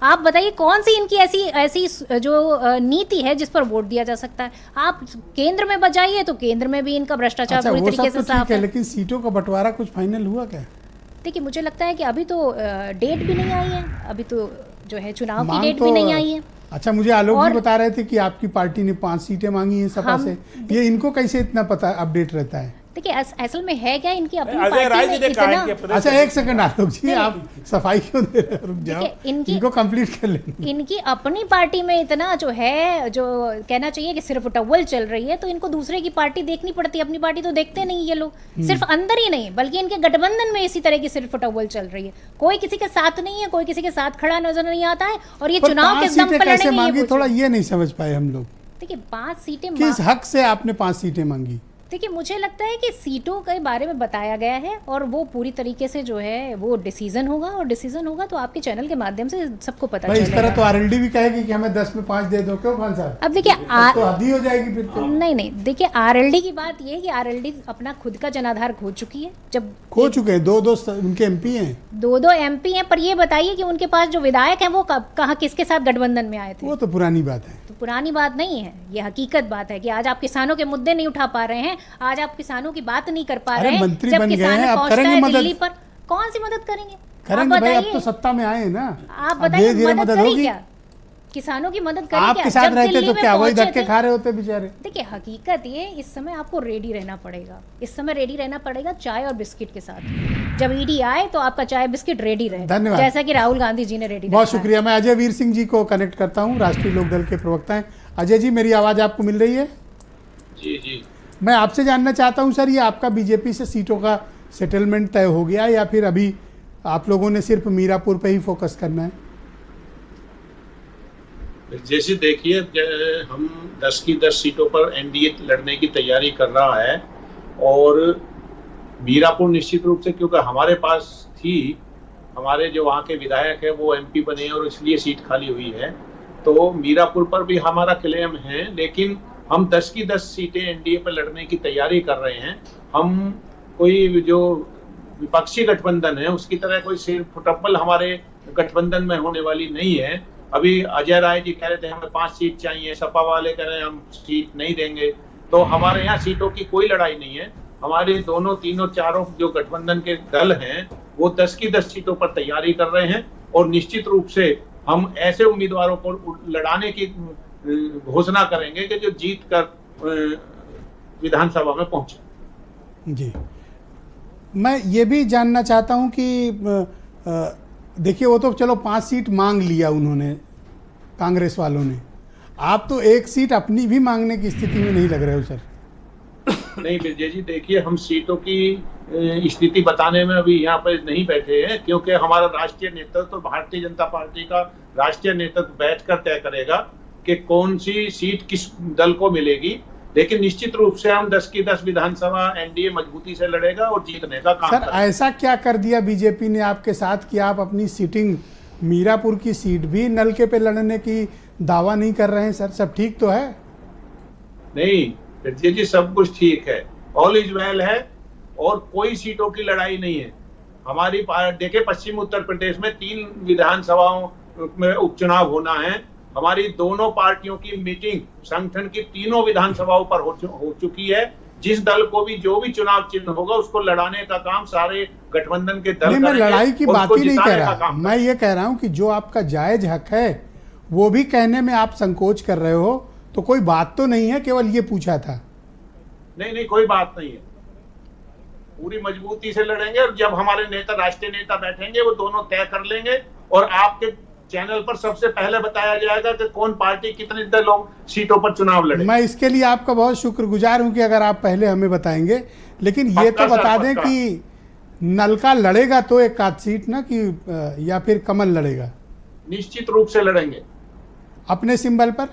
आप बताइए कौन सी इनकी ऐसी ऐसी जो नीति है जिस पर वोट दिया जा सकता है। आप केंद्र में बजाइए तो केंद्र में भी इनका भ्रष्टाचार अच्छा, पूरी वो तरीके सब से तो साफ ठीक है, है। लेकिन सीटों का बंटवारा कुछ फाइनल हुआ क्या? देखिए मुझे लगता है कि अभी तो डेट भी नहीं आई है, अभी तो जो है चुनाव की मांग डेट तो भी नहीं आई है। अच्छा, मुझे आलोक और जी बता रहे थे कि आपकी पार्टी ने 5 सीटें मांगी हैं सपा हम- से। ये इनको कैसे इतना पता अपडेट रहता है? देखिए असल में है क्या, इनकी अपनी अजय राय जी पार्टी ने में कहा है इतना कि प्रदेश अच्छा, एक सेकंड आलोक जी, आप सफाई क्यों दे रहे हैं? रुक जाओ, देखिए, इनको कंप्लीट कर लेंगे। इनकी अपनी पार्टी में इतना जो है, जो कहना चाहिए कि सिर्फ टव्वल चल रही है, तो इनको दूसरे की पार्टी देखनी पड़ती है, अपनी पार्टी तो देखते नहीं ये लोग। सिर्फ अंदर ही नहीं बल्कि इनके गठबंधन में इसी तरह की सिर्फ टव्वल चल रही है। कोई किसी के साथ नहीं है, कोई किसी के साथ खड़ा नजर नहीं आता है, और ये पर चुनाव 5 किस दम सीटें पर कैसे लड़ेंगे मांगी, ये थोड़ा पूछिए। ये नहीं समझ पाए हम लोग। देखिए 5 सीटें किस हक से आपने 5 सीटें मांगी? देखिए मुझे लगता है कि सीटों के बारे में बताया गया है, और वो पूरी तरीके से जो है वो डिसीजन होगा, और डिसीजन होगा तो आपके चैनल के माध्यम से सबको पता भाई, इस तरह तो चलेगा। आरएलडी भी कहेगी कि हमें 10 में 5 दे दो, क्यों खान साहब? अब देखिए तो हद ही हो जाएगी फिर तो। नहीं, देखिए आरएलडी की बात ये है कि आरएलडी अपना खुद का जनाधार खो चुकी है। जब खो चुके हैं, 2 उनके एमपी हैं। 2 एमपी हैं, पर ये बताइए कि उनके पास जो विधायक हैं वो कहाँ किसके साथ गठबंधन में आए थे? वो तो पुरानी बात है। तो पुरानी बात नहीं है, ये हकीकत बात है कि आज आप किसानों के मुद्दे नहीं उठा पा रहे हैं, आज आप किसानों की बात नहीं कर पा अरे रहे हैं। मंत्री जब बन गए किसान हैं, अब पहुंचता करेंगे है मदद। दिल्ली पर, कौन सी मदद करेंगे? करेंगे आप भाई, अब बताइए, तो सत्ता में आए हैं ना। आप अब बताइए धीरे-धीरे मदद मदद करी होगी। क्या? किसानों की मदद करी क्या? आपके साथ जब रहते दिल्ली तो में क्या वही पहुंचे धक्के थे- खा रहे होते बेचारे? देखिए हकीकत ये, इस समय आपको रेडी रहना पड़ेगा, इस समय रेडी रहना पड़ेगा चाय और बिस्किट के साथ। जब ईडी आए तो आपका चाय बिस्किट रेडी रहे, धन्यवाद। जैसा कि राहुल गांधी जी ने रेडी बहुत रखा है। शुक्रिया। मैं अजय वीर सिंह जी को कनेक्ट करता हूँ, राष्ट्रीय लोकदल के प्रवक्ता हैं। अजय जी, मेरी आवाज़ आपको मिल रही है? जी जी। मैं आपसे जानना चाहता हूँ सर, ये आपका बीजेपी से सीटों का सेटलमेंट तय हो गया या फिर अभी आप लोगों ने सिर्फ मीरापुर पे ही फोकस करना है? जैसे देखिए, हम 10 की 10 सीटों पर एनडीए लड़ने की तैयारी कर रहा है, और मीरापुर निश्चित रूप से, क्योंकि हमारे पास थी, हमारे जो वहाँ के विधायक है वो एमपी बने और इसलिए सीट खाली हुई है, तो मीरापुर पर भी हमारा क्लेम है। लेकिन हम 10 की 10 सीटें एनडीए पर लड़ने की तैयारी कर रहे हैं। हम कोई जो विपक्षी गठबंधन है उसकी तरह कोई सिर्फ फुटबॉल हमारे गठबंधन में होने वाली नहीं है। अभी अजय राय जी कह रहे थे हमें 5 सीट चाहिए, सपा वाले कह रहे हैं हम सीट नहीं देंगे। तो हमारे यहाँ सीटों की कोई लड़ाई नहीं है। हमारे दोनों तीनों चारों जो गठबंधन के दल हैं वो 10 की 10 सीटों पर तैयारी कर रहे हैं, और निश्चित रूप से हम ऐसे उम्मीदवारों को लड़ाने की घोषणा करेंगे कि जो जीत कर विधानसभा में पहुंचे। जी, मैं ये भी जानना चाहता हूँ कि देखिए, वो तो चलो 5 सीट मांग लिया उन्होंने, कांग्रेस वालों ने। आप तो 1 सीट अपनी भी मांगने की स्थिति में नहीं लग रहे हो सर। नहीं विजय जी, देखिए हम सीटों की स्थिति बताने में अभी यहाँ पर नहीं बैठे हैं, क्योंकि हमारा राष्ट्रीय नेतृत्व, भारतीय जनता पार्टी का राष्ट्रीय नेतृत्व बैठकर तय करेगा कि कौन सी सीट किस दल को मिलेगी। लेकिन निश्चित रूप से हम 10 की 10 विधानसभा एनडीए मजबूती से लड़ेगा और जीतने का काम सर करेगा। ऐसा क्या कर दिया बीजेपी ने आपके साथ कि आप अपनी सीटिंग मीरापुर की सीट भी नलके पे लड़ने की दावा नहीं कर रहे हैं? सर सब ठीक तो है? नहीं विजय जी, सब कुछ ठीक है, ऑल इज वेल है, और कोई सीटों की लड़ाई नहीं है हमारी। देखिए पश्चिम उत्तर प्रदेश में 3 विधानसभाओं में उपचुनाव होना है। हमारी दोनों पार्टियों की मीटिंग संगठन की तीनों विधानसभाओं पर हो चुकी है। जिस दल को भी जो भी चुनाव चिन्ह होगा उसको लड़ाने का काम सारे गठबंधन के दल नहीं, मैं करेंगे, लड़ाई की और बात उसको ही नहीं जिताने कह का रहा, काम मैं ये कह रहा हूँ कि जो आपका जायज हक है वो भी कहने में आप संकोच कर रहे हो, तो कोई बात तो नहीं है, केवल ये पूछा था। नहीं, कोई बात नहीं है, पूरी मजबूती से लड़ेंगे, और जब हमारे नेता, राष्ट्रीय नेता बैठेंगे वो दोनों तय कर लेंगे, और आपके चैनल पर सबसे पहले बताया जाएगा कि कौन पार्टी कितने दलों सीटों पर चुनाव लड़े। मैं इसके लिए आपका बहुत शुक्रगुजार हूं कि अगर आप पहले हमें बताएंगे, लेकिन ये तो बता दें कि नलका लड़ेगा तो 1 आध सीट ना, कि या फिर कमल लड़ेगा? निश्चित रूप से लड़ेंगे अपने सिंबल पर?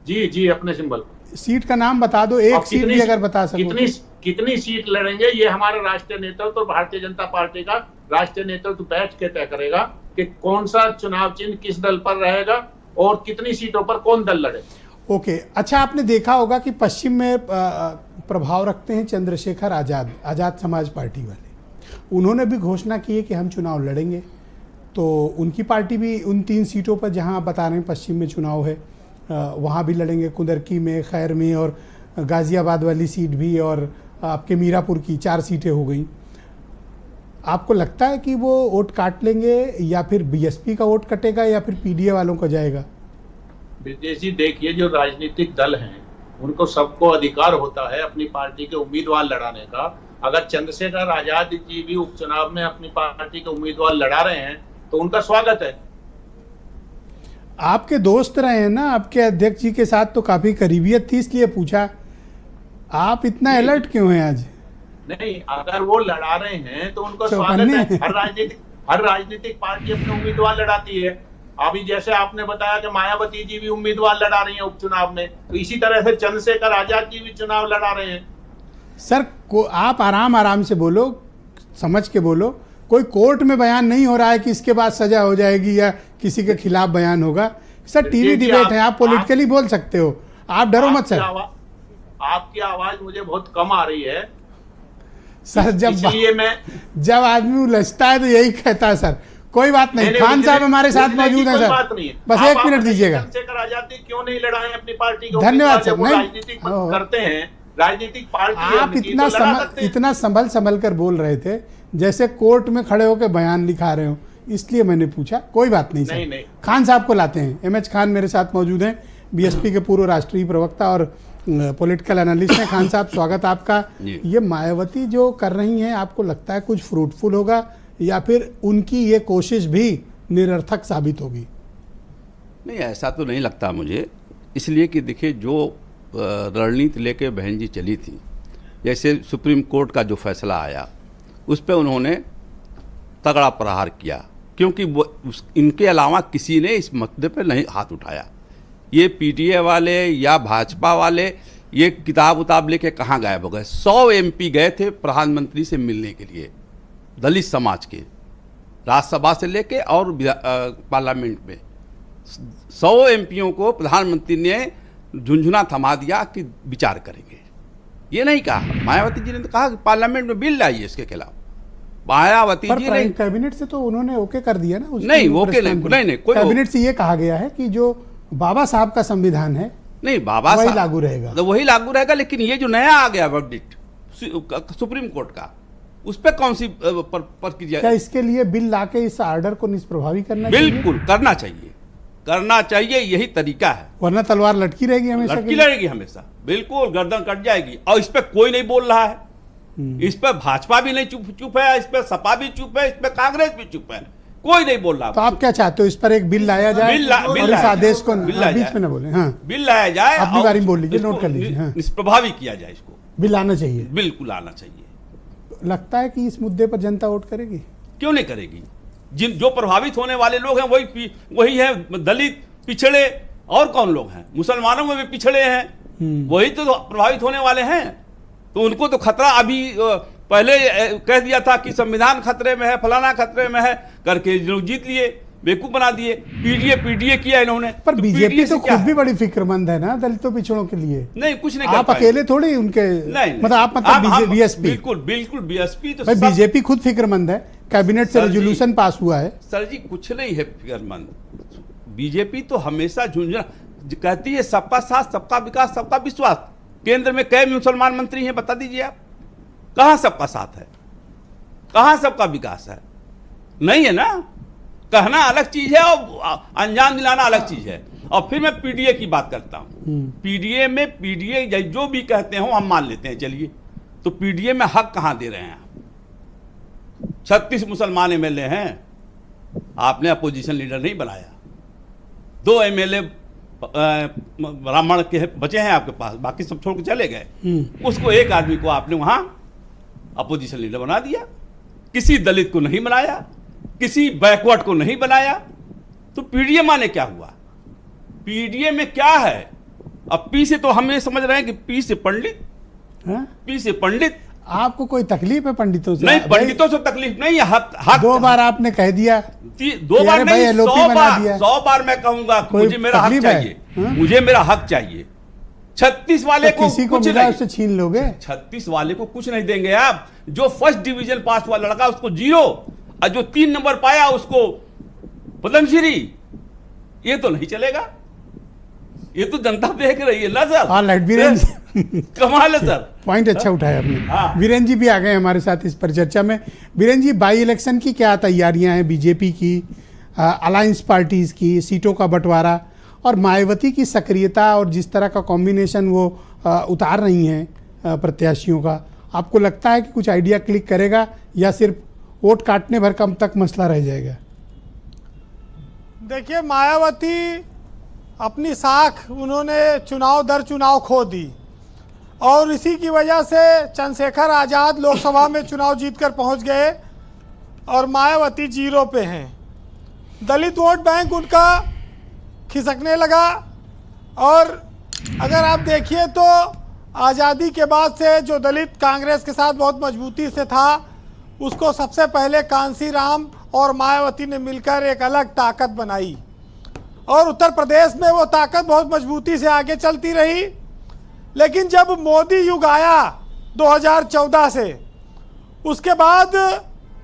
जी, अपने सिंबल। सीट का नाम बता दो, 1 सीट भी अगर बता सको। कितनी सीट लड़ेंगे ये हमारा राष्ट्रीय नेतृत्व और भारतीय जनता पार्टी का राष्ट्रीय नेतृत्व बैठ के तय करेगा कि कौन सा चुनाव चिन्ह किस दल पर रहेगा और कितनी सीटों पर कौन दल लड़े। ओके, अच्छा, आपने देखा होगा कि पश्चिम में प्रभाव रखते हैं चंद्रशेखर आजाद समाज पार्टी वाले। उन्होंने भी घोषणा की है कि हम चुनाव लड़ेंगे। तो उनकी पार्टी भी उन 3 सीटों पर जहां आप बता रहे हैं पश्चिम में चुनाव है वहां भी लड़ेंगे, कुंदरकी में, खैर में और गाज़ियाबाद वाली सीट भी, और आपके मीरापुर की 4 सीटें हो गई। आपको लगता है कि वो वोट काट लेंगे या फिर बीएसपी का वोट कटेगा या फिर पीडीए वालों का जाएगा? ब्रजेश जी देखिए, जो राजनीतिक दल हैं उनको सबको अधिकार होता है अपनी पार्टी के उम्मीदवार लड़ाने का। अगर चंद्रशेखर आजाद जी भी उपचुनाव में अपनी पार्टी के उम्मीदवार लड़ा रहे हैं तो उनका स्वागत है। आपके दोस्त रहे हैं ना, आपके अध्यक्ष जी के साथ तो काफी करीबियत थी, इसलिए पूछा। आप इतना अलर्ट क्यों हैं आज? नहीं, अगर वो लड़ा रहे हैं तो उनको स्वागत है। हर राजनीतिक पार्टी अपने उम्मीदवार लड़ाती है। अभी जैसे आपने बताया कि मायावती जी भी उम्मीदवार लड़ा रही हैं उपचुनाव में, तो इसी तरह से चंद्रशेखर आजाद जी भी चुनाव लड़ा रहे हैं। सर आप आराम से बोलो, समझ के बोलो। कोई कोर्ट में बयान नहीं हो रहा है कि इसके बाद सजा हो जाएगी या किसी के खिलाफ बयान होगा। सर टीवी डिबेट है, आप पॉलिटिकली बोल सकते हो, आप डरो मत सर। आपकी आवाज मुझे बहुत कम आ रही है सर। जब आदमी उलझता है तो यही कहता है सर। कोई बात नहीं, खान साहब हमारे साथ मौजूद हैं सर, बस 1 मिनट दीजिएगा। चंद्रशेखर आजाद क्यों नहीं लड़ाए अपनी पार्टी को? धन्यवाद सर। राजनीतिक करते हैं, राजनीतिक पार्टी आप इतना संभल कर बोल रहे थे जैसे कोर्ट में खड़े होकर बयान लिखा रहे हो, इसलिए मैंने पूछा। कोई बात नहीं सर। नहीं। खान साहब को लाते हैं। एमएच खान मेरे साथ मौजूद हैं, बीएसपी के पूर्व राष्ट्रीय प्रवक्ता और पॉलिटिकल एनालिस्ट हैं। खान साहब स्वागत आपका। ये मायावती जो कर रही हैं, आपको लगता है कुछ फ्रूटफुल होगा या फिर उनकी ये कोशिश भी निरर्थक साबित होगी? नहीं, ऐसा तो नहीं लगता मुझे, इसलिए कि देखिए जो रणनीति लेके बहन जी चली थी, जैसे सुप्रीम कोर्ट का जो फैसला आया उस पर उन्होंने तगड़ा प्रहार किया, क्योंकि इनके अलावा किसी ने इस मुद्दे पर नहीं हाथ उठाया। ये पीटीए वाले या भाजपा वाले ये किताब उताब लेके कहाँ गायब हो गए? 100 एमपी गए थे प्रधानमंत्री से मिलने के लिए, दलित समाज के, राज्यसभा से लेके और पार्लियामेंट में 100 एमपीओं को प्रधानमंत्री ने झुंझुना थमा दिया कि विचार करेंगे। ये नहीं कहा, मायावती जी ने तो कहा कि पार्लियामेंट में बिल लाइए इसके खिलाफ। मायावती जी ने कैबिनेट से तो उन्होंने ओके कर दिया ना। नहीं, ओके नहीं, कोई कैबिनेट से ये कहा गया है कि जो बाबा साहब का संविधान है, नहीं बाबा वही लागू रहेगा, तो वही लागू रहेगा। लेकिन ये जो नया आ गया वर्डिक्ट सुप्रीम कोर्ट का, उस पर कौन सी प्रक्रिया? क्या इसके लिए बिल लाके इस ऑर्डर को निष्प्रभावी करना चाहिए? बिल्कुल करना चाहिए, यही तरीका है, वरना तलवार लटकी रहेगी हमेशा। लटकी रहेगी हमेशा, बिल्कुल गर्दन कट जाएगी। और इस पर कोई नहीं बोल रहा है, इस पर भाजपा भी नहीं चुप है, इस पर सपा भी चुप है, इस पर कांग्रेस भी चुप है, कोई नहीं बोल रहा। तो आप क्या चाहते हो, इस पर एक बिल लाया जाए और इस आदेश को बीच में न बोले? हाँ, बिल लाया जाए, अपनी बारी में बोल लीजिए, नोट कर लीजिए। हाँ, निष्प्रभावी किया जाए इसको। बिल आना चाहिए, बिल्कुल आना चाहिए। लगता है कि इस मुद्दे पर जनता वोट करेगी? क्यों नहीं करेगी? जो प्रभावित होने वाले लोग हैं वही है दलित, पिछड़े, और कौन लोग हैं? मुसलमानों में भी पिछड़े हैं, वही तो प्रभावित होने वाले हैं। तो उनको तो खतरा अभी पहले कह दिया था कि संविधान खतरे में है, फलाना खतरे में है करके लोग जीत लिए, बेवकूफ बना दिए। पीडीए किया इन्होंने। पर बीजेपी तो खुद भी बड़ी फिक्रमंद है ना दलितों पिछड़ों के लिए। नहीं, कुछ नहीं, आप अकेले थोड़ी उनके, मतलब आप बीएसपी। बिल्कुल बीएसपी तो बीजेपी खुद फिक्रमंद है, कैबिनेट से रेजोल्यूशन पास हुआ है। सर जी कुछ नहीं है फिक्रमंद, बीजेपी तो हमेशा झुंझुना कहती है, सबका साथ, सबका विकास, सबका विश्वास। केंद्र में कई मुसलमान मंत्री हैं, बता दीजिए आप, कहां सबका साथ है, कहां सबका विकास है? नहीं है ना। कहना अलग चीज है और अंजाम दिलाना अलग चीज है। और फिर मैं पीडीए की बात करता हूं। पीडीए जो भी कहते हो हम मान लेते हैं, चलिए। तो पीडीए में हक कहां दे रहे हैं आप? 36 मुसलमान एमएलए हैं, आपने अपोजिशन लीडर नहीं बनाया। 2 एमएलए ब्राह्मण के बचे हैं आपके पास, बाकी सब छोड़ के चले गए। उसको एक आदमी को आपने वहां अपोजिशन लीडर बना दिया, किसी दलित को नहीं बनाया, किसी बैकवर्ड को नहीं बनाया। तो पीडीए माने क्या हुआ? पीडीए में क्या है? अब पी से तो हम ये समझ रहे हैं कि पी से पंडित, पी से पंडित। आपको कोई तकलीफ है पंडितों से? नहीं, पंडितों से तकलीफ नहीं है। हक 2 बार आपने कह दिया, 2 बार नहीं, 100 बार मैं कहूंगा, मुझे मेरा हक चाहिए, मुझे मेरा हक चाहिए। 36 वाले को किसी को मिला उससे छीन लोगे? 36 वाले को कुछ नहीं देंगे आप। जो फर्स्ट डिवीजन पास हुआ लड़का उसको 0, और जो 3 नंबर पाया उसको पद्मश्री, ये तो नहीं चलेगा, ये तो जनता देख रही है ना सर। हाँ लाइट वीरेंद्र जी कमाल है सर, पॉइंट अच्छा उठाया आपने। हाँ। वीरेंद्र जी भी आ गए हमारे साथ इस परिचर्चा में। वीरेंद्र जी, बाई इलेक्शन की क्या तैयारियां हैं बीजेपी की, अलायंस पार्टीज की, सीटों का बंटवारा और मायावती की सक्रियता और जिस तरह का कॉम्बिनेशन वो उतार रही हैं प्रत्याशियों का, आपको लगता है कि कुछ आइडिया क्लिक करेगा या सिर्फ वोट काटने भर कम तक मसला रह जाएगा? देखिए, मायावती अपनी साख उन्होंने चुनाव दर चुनाव खो दी और इसी की वजह से चंद्रशेखर आज़ाद लोकसभा में चुनाव जीतकर पहुंच गए और मायावती जीरो पे हैं। दलित वोट बैंक उनका खिसकने लगा और अगर आप देखिए तो आज़ादी के बाद से जो दलित कांग्रेस के साथ बहुत मजबूती से था, उसको सबसे पहले कांसीराम और मायावती ने मिलकर एक अलग ताकत बनाई और उत्तर प्रदेश में वो ताकत बहुत मजबूती से आगे चलती रही। लेकिन जब मोदी युग आया 2014 से, उसके बाद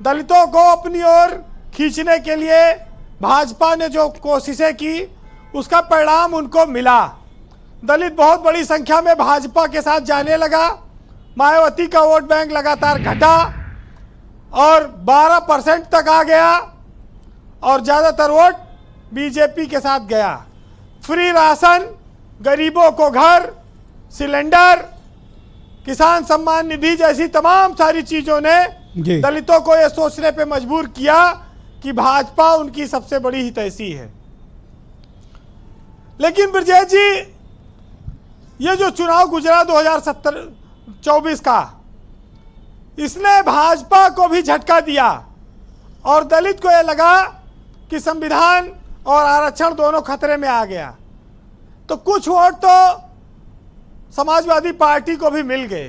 दलितों को अपनी ओर खींचने के लिए भाजपा ने जो कोशिशें की, उसका परिणाम उनको मिला। दलित बहुत बड़ी संख्या में भाजपा के साथ जाने लगा, मायावती का वोट बैंक लगातार घटा और 12% तक आ गया और ज़्यादातर वोट बीजेपी के साथ गया। फ्री राशन, गरीबों को घर, सिलेंडर, किसान सम्मान निधि जैसी तमाम सारी चीज़ों ने दलितों को ये सोचने पे मजबूर किया कि भाजपा उनकी सबसे बड़ी हितैषी है। लेकिन ब्रजेश जी, ये जो चुनाव गुजरा 2024 का, इसने भाजपा को भी झटका दिया और दलित को यह लगा कि संविधान और आरक्षण दोनों खतरे में आ गया। तो कुछ वोट तो समाजवादी पार्टी को भी मिल गए।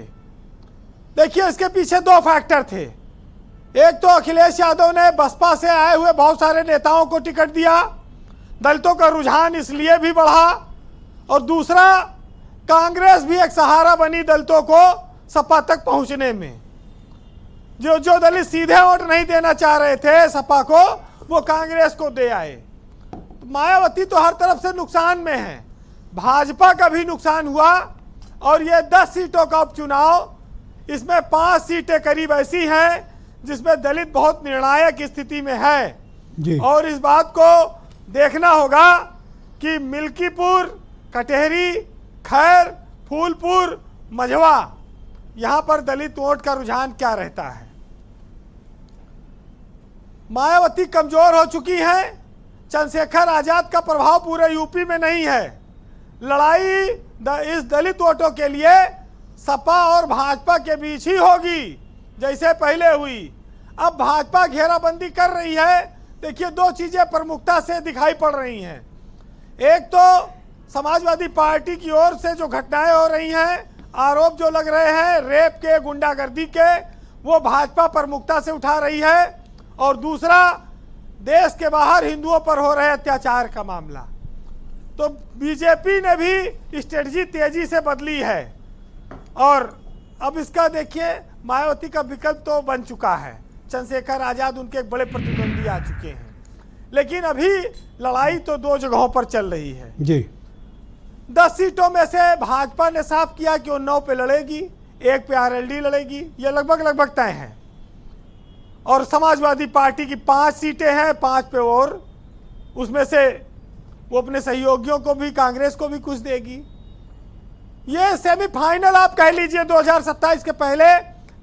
देखिए, इसके पीछे दो फैक्टर थे। एक तो अखिलेश यादव ने बसपा से आए हुए बहुत सारे नेताओं को टिकट दिया, दलितों का रुझान इसलिए भी बढ़ा, और दूसरा कांग्रेस भी एक सहारा बनी दलितों को सपा तक पहुंचने में। जो दलित सीधे वोट नहीं देना चाह रहे थे सपा को, वो कांग्रेस को दे आए। मायावती तो हर तरफ से नुकसान में है, भाजपा का भी नुकसान हुआ और ये 10 सीटों का उपचुनाव, इसमें 5 सीटें करीब ऐसी हैं जिसमें दलित बहुत निर्णायक स्थिति में है जी। और इस बात को देखना होगा कि मिल्कीपुर, कटेहरी, खैर, फूलपुर, मझवा, यहाँ पर दलित वोट का रुझान क्या रहता है। मायावती कमजोर हो चुकी हैं, चंद्रशेखर आजाद का प्रभाव पूरे यूपी में नहीं है। लड़ाई इस दलित वोटों के लिए सपा और भाजपा के बीच ही होगी, जैसे पहले हुई। अब भाजपा घेराबंदी कर रही है। देखिए, दो चीजें प्रमुखता से दिखाई पड़ रही हैं। एक तो समाजवादी पार्टी की ओर से जो घटनाएं हो रही हैं, आरोप जो लग रहे हैं रेप के, गुंडागर्दी के, वो भाजपा प्रमुखता से उठा रही है। और दूसरा, देश के बाहर हिंदुओं पर हो रहे अत्याचार का मामला। तो बीजेपी ने भी स्ट्रेटजी तेजी से बदली है और अब इसका देखिए, मायावती का विकल्प तो बन चुका है। चंद्रशेखर आजाद उनके एक बड़े प्रतिद्वंदी आ चुके हैं, लेकिन अभी लड़ाई तो 2 जगहों पर चल रही है जी। 10 सीटों में से भाजपा ने साफ किया कि वो 9 पे लड़ेगी, 1 पे आरएलडी लड़ेगी, ये लगभग तय है। और समाजवादी पार्टी की 5 सीटें हैं, 5 पे और उसमें से वो अपने सहयोगियों को भी, कांग्रेस को भी कुछ देगी। ये सेमीफाइनल आप कह लीजिए 2027 के पहले,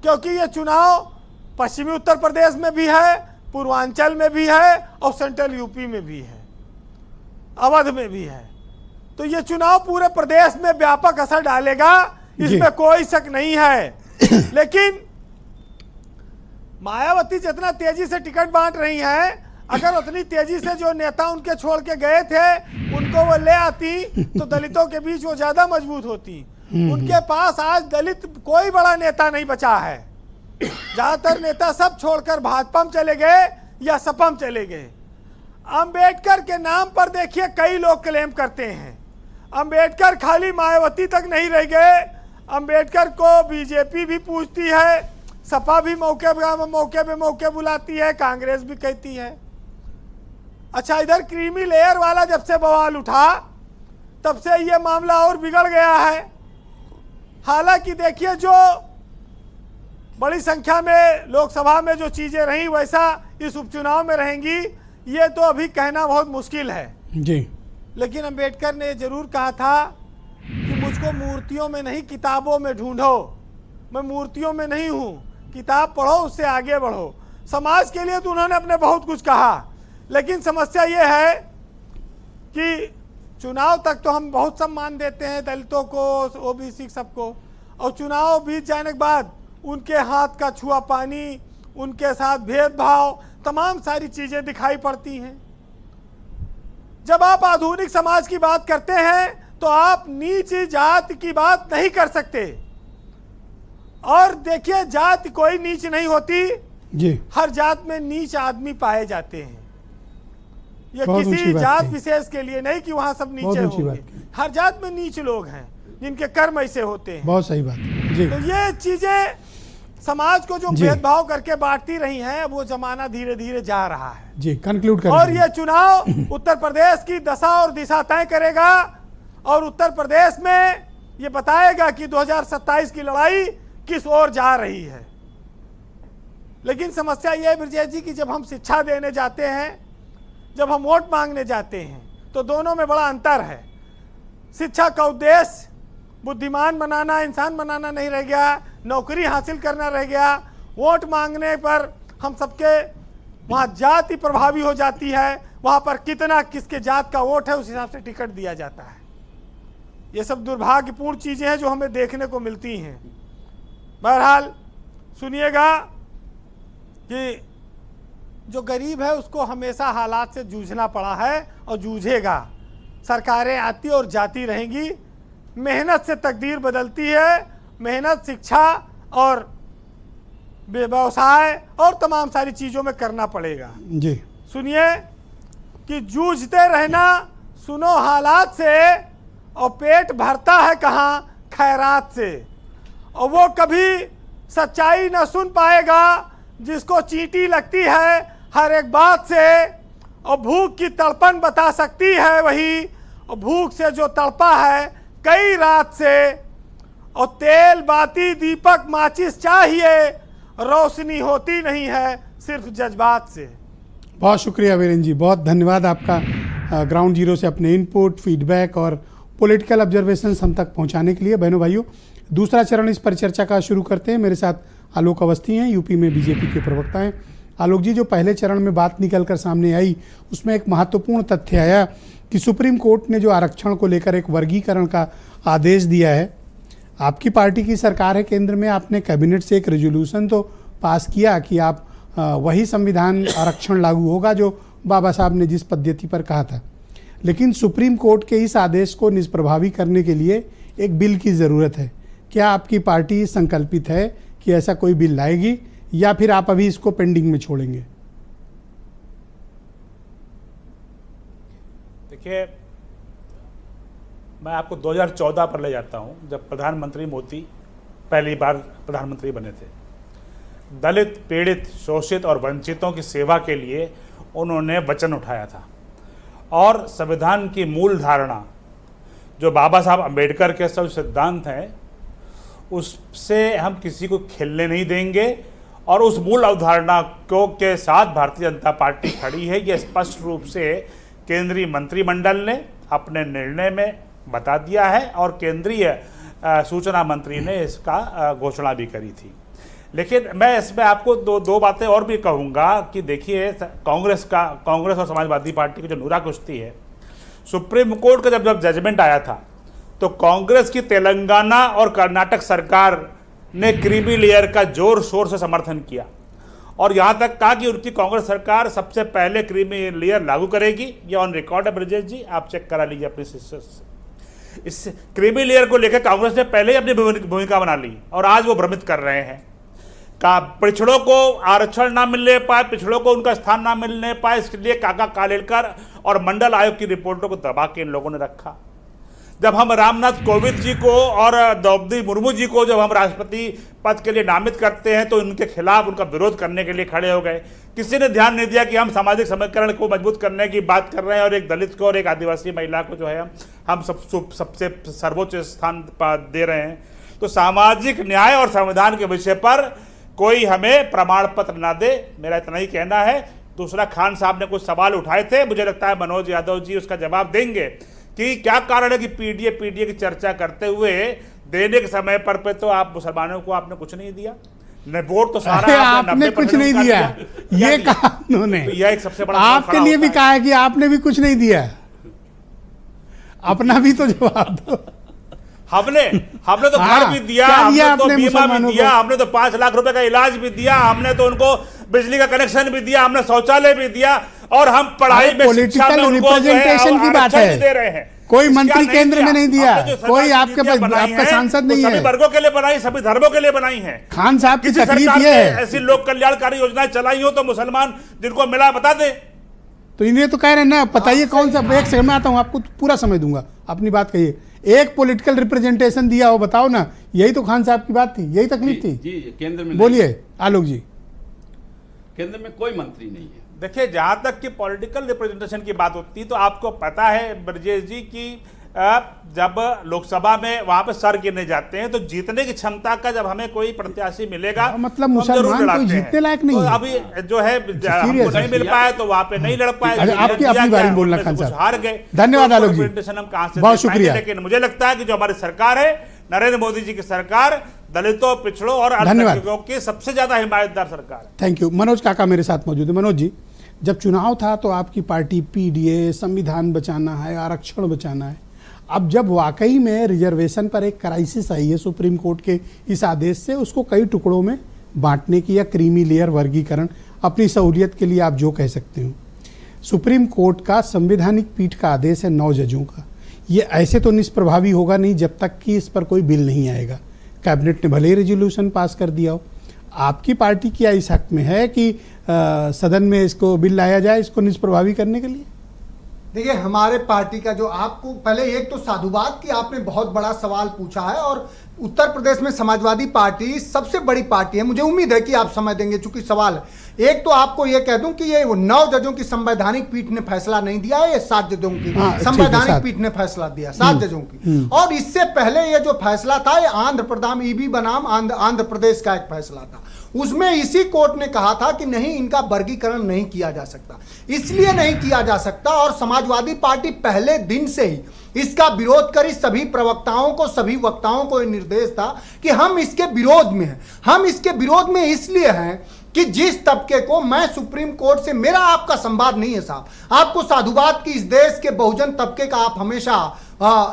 क्योंकि ये चुनाव पश्चिमी उत्तर प्रदेश में भी है, पूर्वांचल में भी है और सेंट्रल यूपी में भी है, अवध में भी है। तो ये चुनाव पूरे प्रदेश में व्यापक असर डालेगा, इसमें कोई शक नहीं है। लेकिन मायावती जितना तेजी से टिकट बांट रही हैं, अगर उतनी तेजी से जो नेता उनके छोड़ के गए थे उनको वो ले आती तो दलितों के बीच वो ज्यादा मजबूत होती। उनके पास आज दलित कोई बड़ा नेता नहीं बचा है। ज्यादातर नेता सब छोड़कर भाजपा में चले गए या सपा में चले गए। अंबेडकर के नाम पर देखिए कई लोग क्लेम करते हैं। अंबेडकर खाली मायावती तक नहीं रह गए, अंबेडकर को बीजेपी भी पूछती है, सपा भी मौके पे बुलाती है, कांग्रेस भी कहती है। अच्छा, इधर क्रीमी लेयर वाला जब से बवाल उठा तब से ये मामला और बिगड़ गया है। हालांकि देखिए, जो बड़ी संख्या में लोकसभा में जो चीजें रही वैसा इस उपचुनाव में रहेंगी ये तो अभी कहना बहुत मुश्किल है जी। लेकिन अंबेडकर ने जरूर कहा था कि मुझको मूर्तियों में नहीं किताबों में ढूंढो, मैं मूर्तियों में नहीं हूँ, किताब पढ़ो, उससे आगे बढ़ो। समाज के लिए तो उन्होंने अपने बहुत कुछ कहा, लेकिन समस्या ये है कि चुनाव तक तो हम बहुत सम्मान देते हैं दलितों को, ओबीसी सबको, और चुनाव बीत जाने के बाद उनके हाथ का छुआ पानी, उनके साथ भेदभाव, तमाम सारी चीजें दिखाई पड़ती हैं। जब आप आधुनिक समाज की बात करते हैं तो आप नीच जाति की बात नहीं कर सकते। और देखिए, जाति कोई नीच नहीं होती जी। हर जात में नीच आदमी पाए जाते हैं। ये बहुत ऊंची किसी बात जात कही। विशेष के लिए नहीं कि वहां सब बहुत नीचे ऊंची बात होंगे। कही। हर जात में नीच लोग हैं जिनके कर्म ऐसे होते हैं। बहुत सही बात जी। तो ये चीजें समाज को जो जी। भेदभाव करके बांटती रही हैं, अब वो जमाना धीरे धीरे जा रहा है। जी, कंक्लूड करें। और ये चुनाव उत्तर प्रदेश की दशा और दिशा तय करेगा और उत्तर प्रदेश में ये बताएगा कि 2027 की लड़ाई किस ओर जा रही है। लेकिन समस्या ये है ब्रजेश जी कि जब हम शिक्षा देने जाते हैं, जब हम वोट मांगने जाते हैं, तो दोनों में बड़ा अंतर है। शिक्षा का उद्देश्य बुद्धिमान बनाना, इंसान बनाना नहीं रह गया, नौकरी हासिल करना रह गया। वोट मांगने पर हम सबके वहाँ जाति प्रभावी हो जाती है, वहाँ पर कितना किसके जात का वोट है उस हिसाब से टिकट दिया जाता है। ये सब दुर्भाग्यपूर्ण चीज़ें हैं जो हमें देखने को मिलती हैं। बहरहाल सुनिएगा कि जो गरीब है उसको हमेशा हालात से जूझना पड़ा है और जूझेगा। सरकारें आती और जाती रहेंगी, मेहनत से तकदीर बदलती है। मेहनत, शिक्षा और व्यवसाय और तमाम सारी चीज़ों में करना पड़ेगा जी। सुनिए कि जूझते रहना, सुनो हालात से, और पेट भरता है कहाँ, खैरात से। और वो कभी सच्चाई न सुन पाएगा जिसको चींटी लगती है हर एक बात से। और भूख की तड़पन बता सकती है वही, और भूख से जो तड़पा है कई रात से। और तेल, बाती, दीपक, माचिस चाहिए, रोशनी होती नहीं है सिर्फ जज्बात से। बहुत शुक्रिया वीरेंद्र जी, बहुत धन्यवाद आपका ग्राउंड जीरो से अपने इनपुट, फीडबैक और पॉलिटिकल ऑब्जर्वेशंस हम तक पहुंचाने के लिए। बहनों भाइयों, दूसरा चरण इस परिचर्चा का शुरू करते हैं। मेरे साथ आलोक अवस्थी हैं, यूपी में बीजेपी के प्रवक्ता हैं। आलोक जी, जो पहले चरण में बात निकल कर सामने आई उसमें एक महत्वपूर्ण तथ्य आया कि सुप्रीम कोर्ट ने जो आरक्षण को लेकर एक वर्गीकरण का आदेश दिया है, आपकी पार्टी की सरकार है केंद्र में, आपने कैबिनेट से एक रेजोल्यूशन तो पास किया कि आप वही संविधान आरक्षण लागू होगा जो बाबा साहब ने जिस पद्धति पर कहा था। लेकिन सुप्रीम कोर्ट के इस आदेश को निष्प्रभावी करने के लिए एक बिल की ज़रूरत है। क्या आपकी पार्टी संकल्पित है कि ऐसा कोई बिल लाएगी या फिर आप अभी इसको पेंडिंग में छोड़ेंगे? देखिए, मैं आपको 2014 पर ले जाता हूं, जब प्रधानमंत्री मोदी पहली बार प्रधानमंत्री बने थे। दलित, पीड़ित, शोषित और वंचितों की सेवा के लिए उन्होंने वचन उठाया था। और संविधान की मूल धारणा जो बाबा साहब अम्बेडकर के सब सिद्धांत हैं, उससे हम किसी को खेलने नहीं देंगे। और उस मूल अवधारणा को के साथ भारतीय जनता पार्टी खड़ी है। यह स्पष्ट रूप से केंद्रीय मंत्रिमंडल ने अपने निर्णय में बता दिया है और केंद्रीय सूचना मंत्री ने इसका घोषणा भी करी थी। लेकिन मैं इसमें आपको दो बातें और भी कहूँगा कि देखिए, कांग्रेस और समाजवादी पार्टी की जो नूरा कुश्ती है, सुप्रीम कोर्ट का जब जजमेंट आया था तो कांग्रेस की तेलंगाना और कर्नाटक सरकार ने क्रीमी लेयर का जोर शोर से समर्थन किया और यहाँ तक कहा कि उनकी कांग्रेस सरकार सबसे पहले क्रीमी लेयर लागू करेगी। ये ऑन रिकॉर्ड है ब्रजेश जी, आप चेक करा लीजिए अपने सिस्टर्स से। इस क्रीमी लेयर को लेकर कांग्रेस ने पहले ही अपनी भूमिका बना ली और आज वो भ्रमित कर रहे हैं। पिछड़ों को आरक्षण ना मिलने पाए, पिछड़ों को उनका स्थान ना मिलने पाए, इसके लिए काका कालेलकर और मंडल आयोग की रिपोर्टों को दबा के इन लोगों ने रखा। जब हम रामनाथ कोविंद जी को और द्रौपदी मुर्मू जी को जब हम राष्ट्रपति पद के लिए नामित करते हैं तो उनके खिलाफ उनका विरोध करने के लिए खड़े हो गए। किसी ने ध्यान नहीं दिया कि हम सामाजिक समीकरण को मजबूत करने की बात कर रहे हैं और एक दलित को और एक आदिवासी महिला को जो है हम सबसे सर्वोच्च स्थान दे रहे हैं। तो सामाजिक न्याय और संविधान के विषय पर कोई हमें प्रमाण पत्र ना दे, मेरा इतना ही कहना है। दूसरा, खान साहब ने कुछ सवाल उठाए थे, मुझे लगता है मनोज यादव जी उसका जवाब देंगे कि क्या कारण है कि पीडीए की चर्चा करते हुए देने के समय पर पे तो आप मुसलमानों को आपने कुछ नहीं दिया, न वोट तो सारा आपने कुछ नहीं दिया, ये कहा उन्होंने। यह एक सबसे बड़ा आपके लिए भी कहा है कि आपने भी कुछ नहीं दिया, अपना भी तो जवाब दो। हमने तो घर भी दिया, हमने तो बीमा भी दिया, हमने तो 5 लाख रुपए का इलाज भी दिया, हमने तो उनको बिजली का कनेक्शन भी दिया, हमने शौचालय भी दिया और हम पढ़ाई में शिक्षा में उनको रिप्रेजेंटेशन की बात है, दे रहे हैं। कोई मंत्री केंद्र में नहीं दिया, कोई आपका सांसद नहीं है। सभी वर्गों के लिए बनाई, सभी धर्मों के लिए बनाई है। खान साहब की किसी तकलीफ सरकार ये ने है ऐसी लोक कल्याणकारी योजनाएं चलाई हो तो मुसलमान जिनको मिला बता दे। तो इन्हें तो कह रहे हैं ना, बताइए कौन सा। एक सेकंड में आता हूं, आपको पूरा समय दूंगा, अपनी बात कहिए। एक पॉलिटिकल रिप्रेजेंटेशन दिया हो, बताओ ना। यही तो खान साहब की बात थी, यही तकलीफ थी। जी, केंद्र में बोलिए आलोक जी। केंद्र में कोई मंत्री नहीं है। देखिए, जहां तक कि पॉलिटिकल रिप्रेजेंटेशन की बात होती है तो आपको पता है ब्रजेश जी की जब लोकसभा में वहां पे सर गिने जाते हैं तो जीतने की क्षमता का जब हमें कोई प्रत्याशी मिलेगा, मतलब मुसलमान कोई जीतने लायक नहीं है। अभी जो है हमको नहीं मिल पाया तो वहां पे नहीं लड़ पाए। आपकी अपनी बारी में बोलना खान साहब, हार गए। धन्यवाद आलोक जी, हम कहां से बहुत शुक्रिया। लेकिन मुझे लगता है कि जो हमारी सरकार है, नरेंद्र मोदी जी की सरकार, दलितों, पिछड़ों और अल्पसंख्यकों की सबसे ज्यादा हिमायतदार सरकार है। Thank you. मनोज काका मेरे साथ मौजूद है। मनोज जी, जब चुनाव था तो आपकी पार्टी पीडीए, संविधान बचाना है, आरक्षण बचाना है। अब जब वाकई में रिजर्वेशन पर एक क्राइसिस आई है सुप्रीम कोर्ट के इस आदेश से, उसको कई टुकड़ों में बांटने की या क्रीमी लेयर वर्गीकरण, अपनी सहूलियत के लिए आप जो कह सकते हो, सुप्रीम कोर्ट का संवैधानिक पीठ का आदेश है 9 जजों का। ये ऐसे तो निष्प्रभावी होगा नहीं जब तक कि इस पर कोई बिल नहीं आएगा। कैबिनेट ने भले ही रेजोल्यूशन पास कर दिया हो। आपकी पार्टी क्या इस हक में है कि सदन में इसको बिल लाया जाए, इसको निष्प्रभावी करने के लिए? देखिए, हमारे पार्टी का जो, आपको पहले एक तो साधुवाद कि आपने बहुत बड़ा सवाल पूछा है और उत्तर प्रदेश में समाजवादी पार्टी सबसे बड़ी पार्टी है। मुझे उम्मीद है कि आप समझ देंगे, चूंकि सवाल है। एक तो आपको यह कह दूं कि ये 9 जजों की संवैधानिक पीठ ने फैसला नहीं दिया है, ये 7 जजों की संवैधानिक पीठ ने फैसला दिया, 7 जजों की। और इससे पहले ये जो फैसला था, ये आंध्र प्रदेश ईबी बनाम आंध्र प्रदेश का एक फैसला था। उसमें इसी कोर्ट ने कहा था कि नहीं, इनका वर्गीकरण नहीं किया जा सकता। इसलिए नहीं किया जा सकता और समाजवादी पार्टी पहले दिन से ही इसका विरोध करी। सभी प्रवक्ताओं को, सभी वक्ताओं को यह निर्देश था कि हम इसके विरोध में हैं। हम इसके विरोध में इसलिए हैं कि जिस तबके को, मैं सुप्रीम कोर्ट से, मेरा आपका संवाद नहीं है साहब, आपको साधुवाद की इस देश के बहुजन तबके का आप हमेशा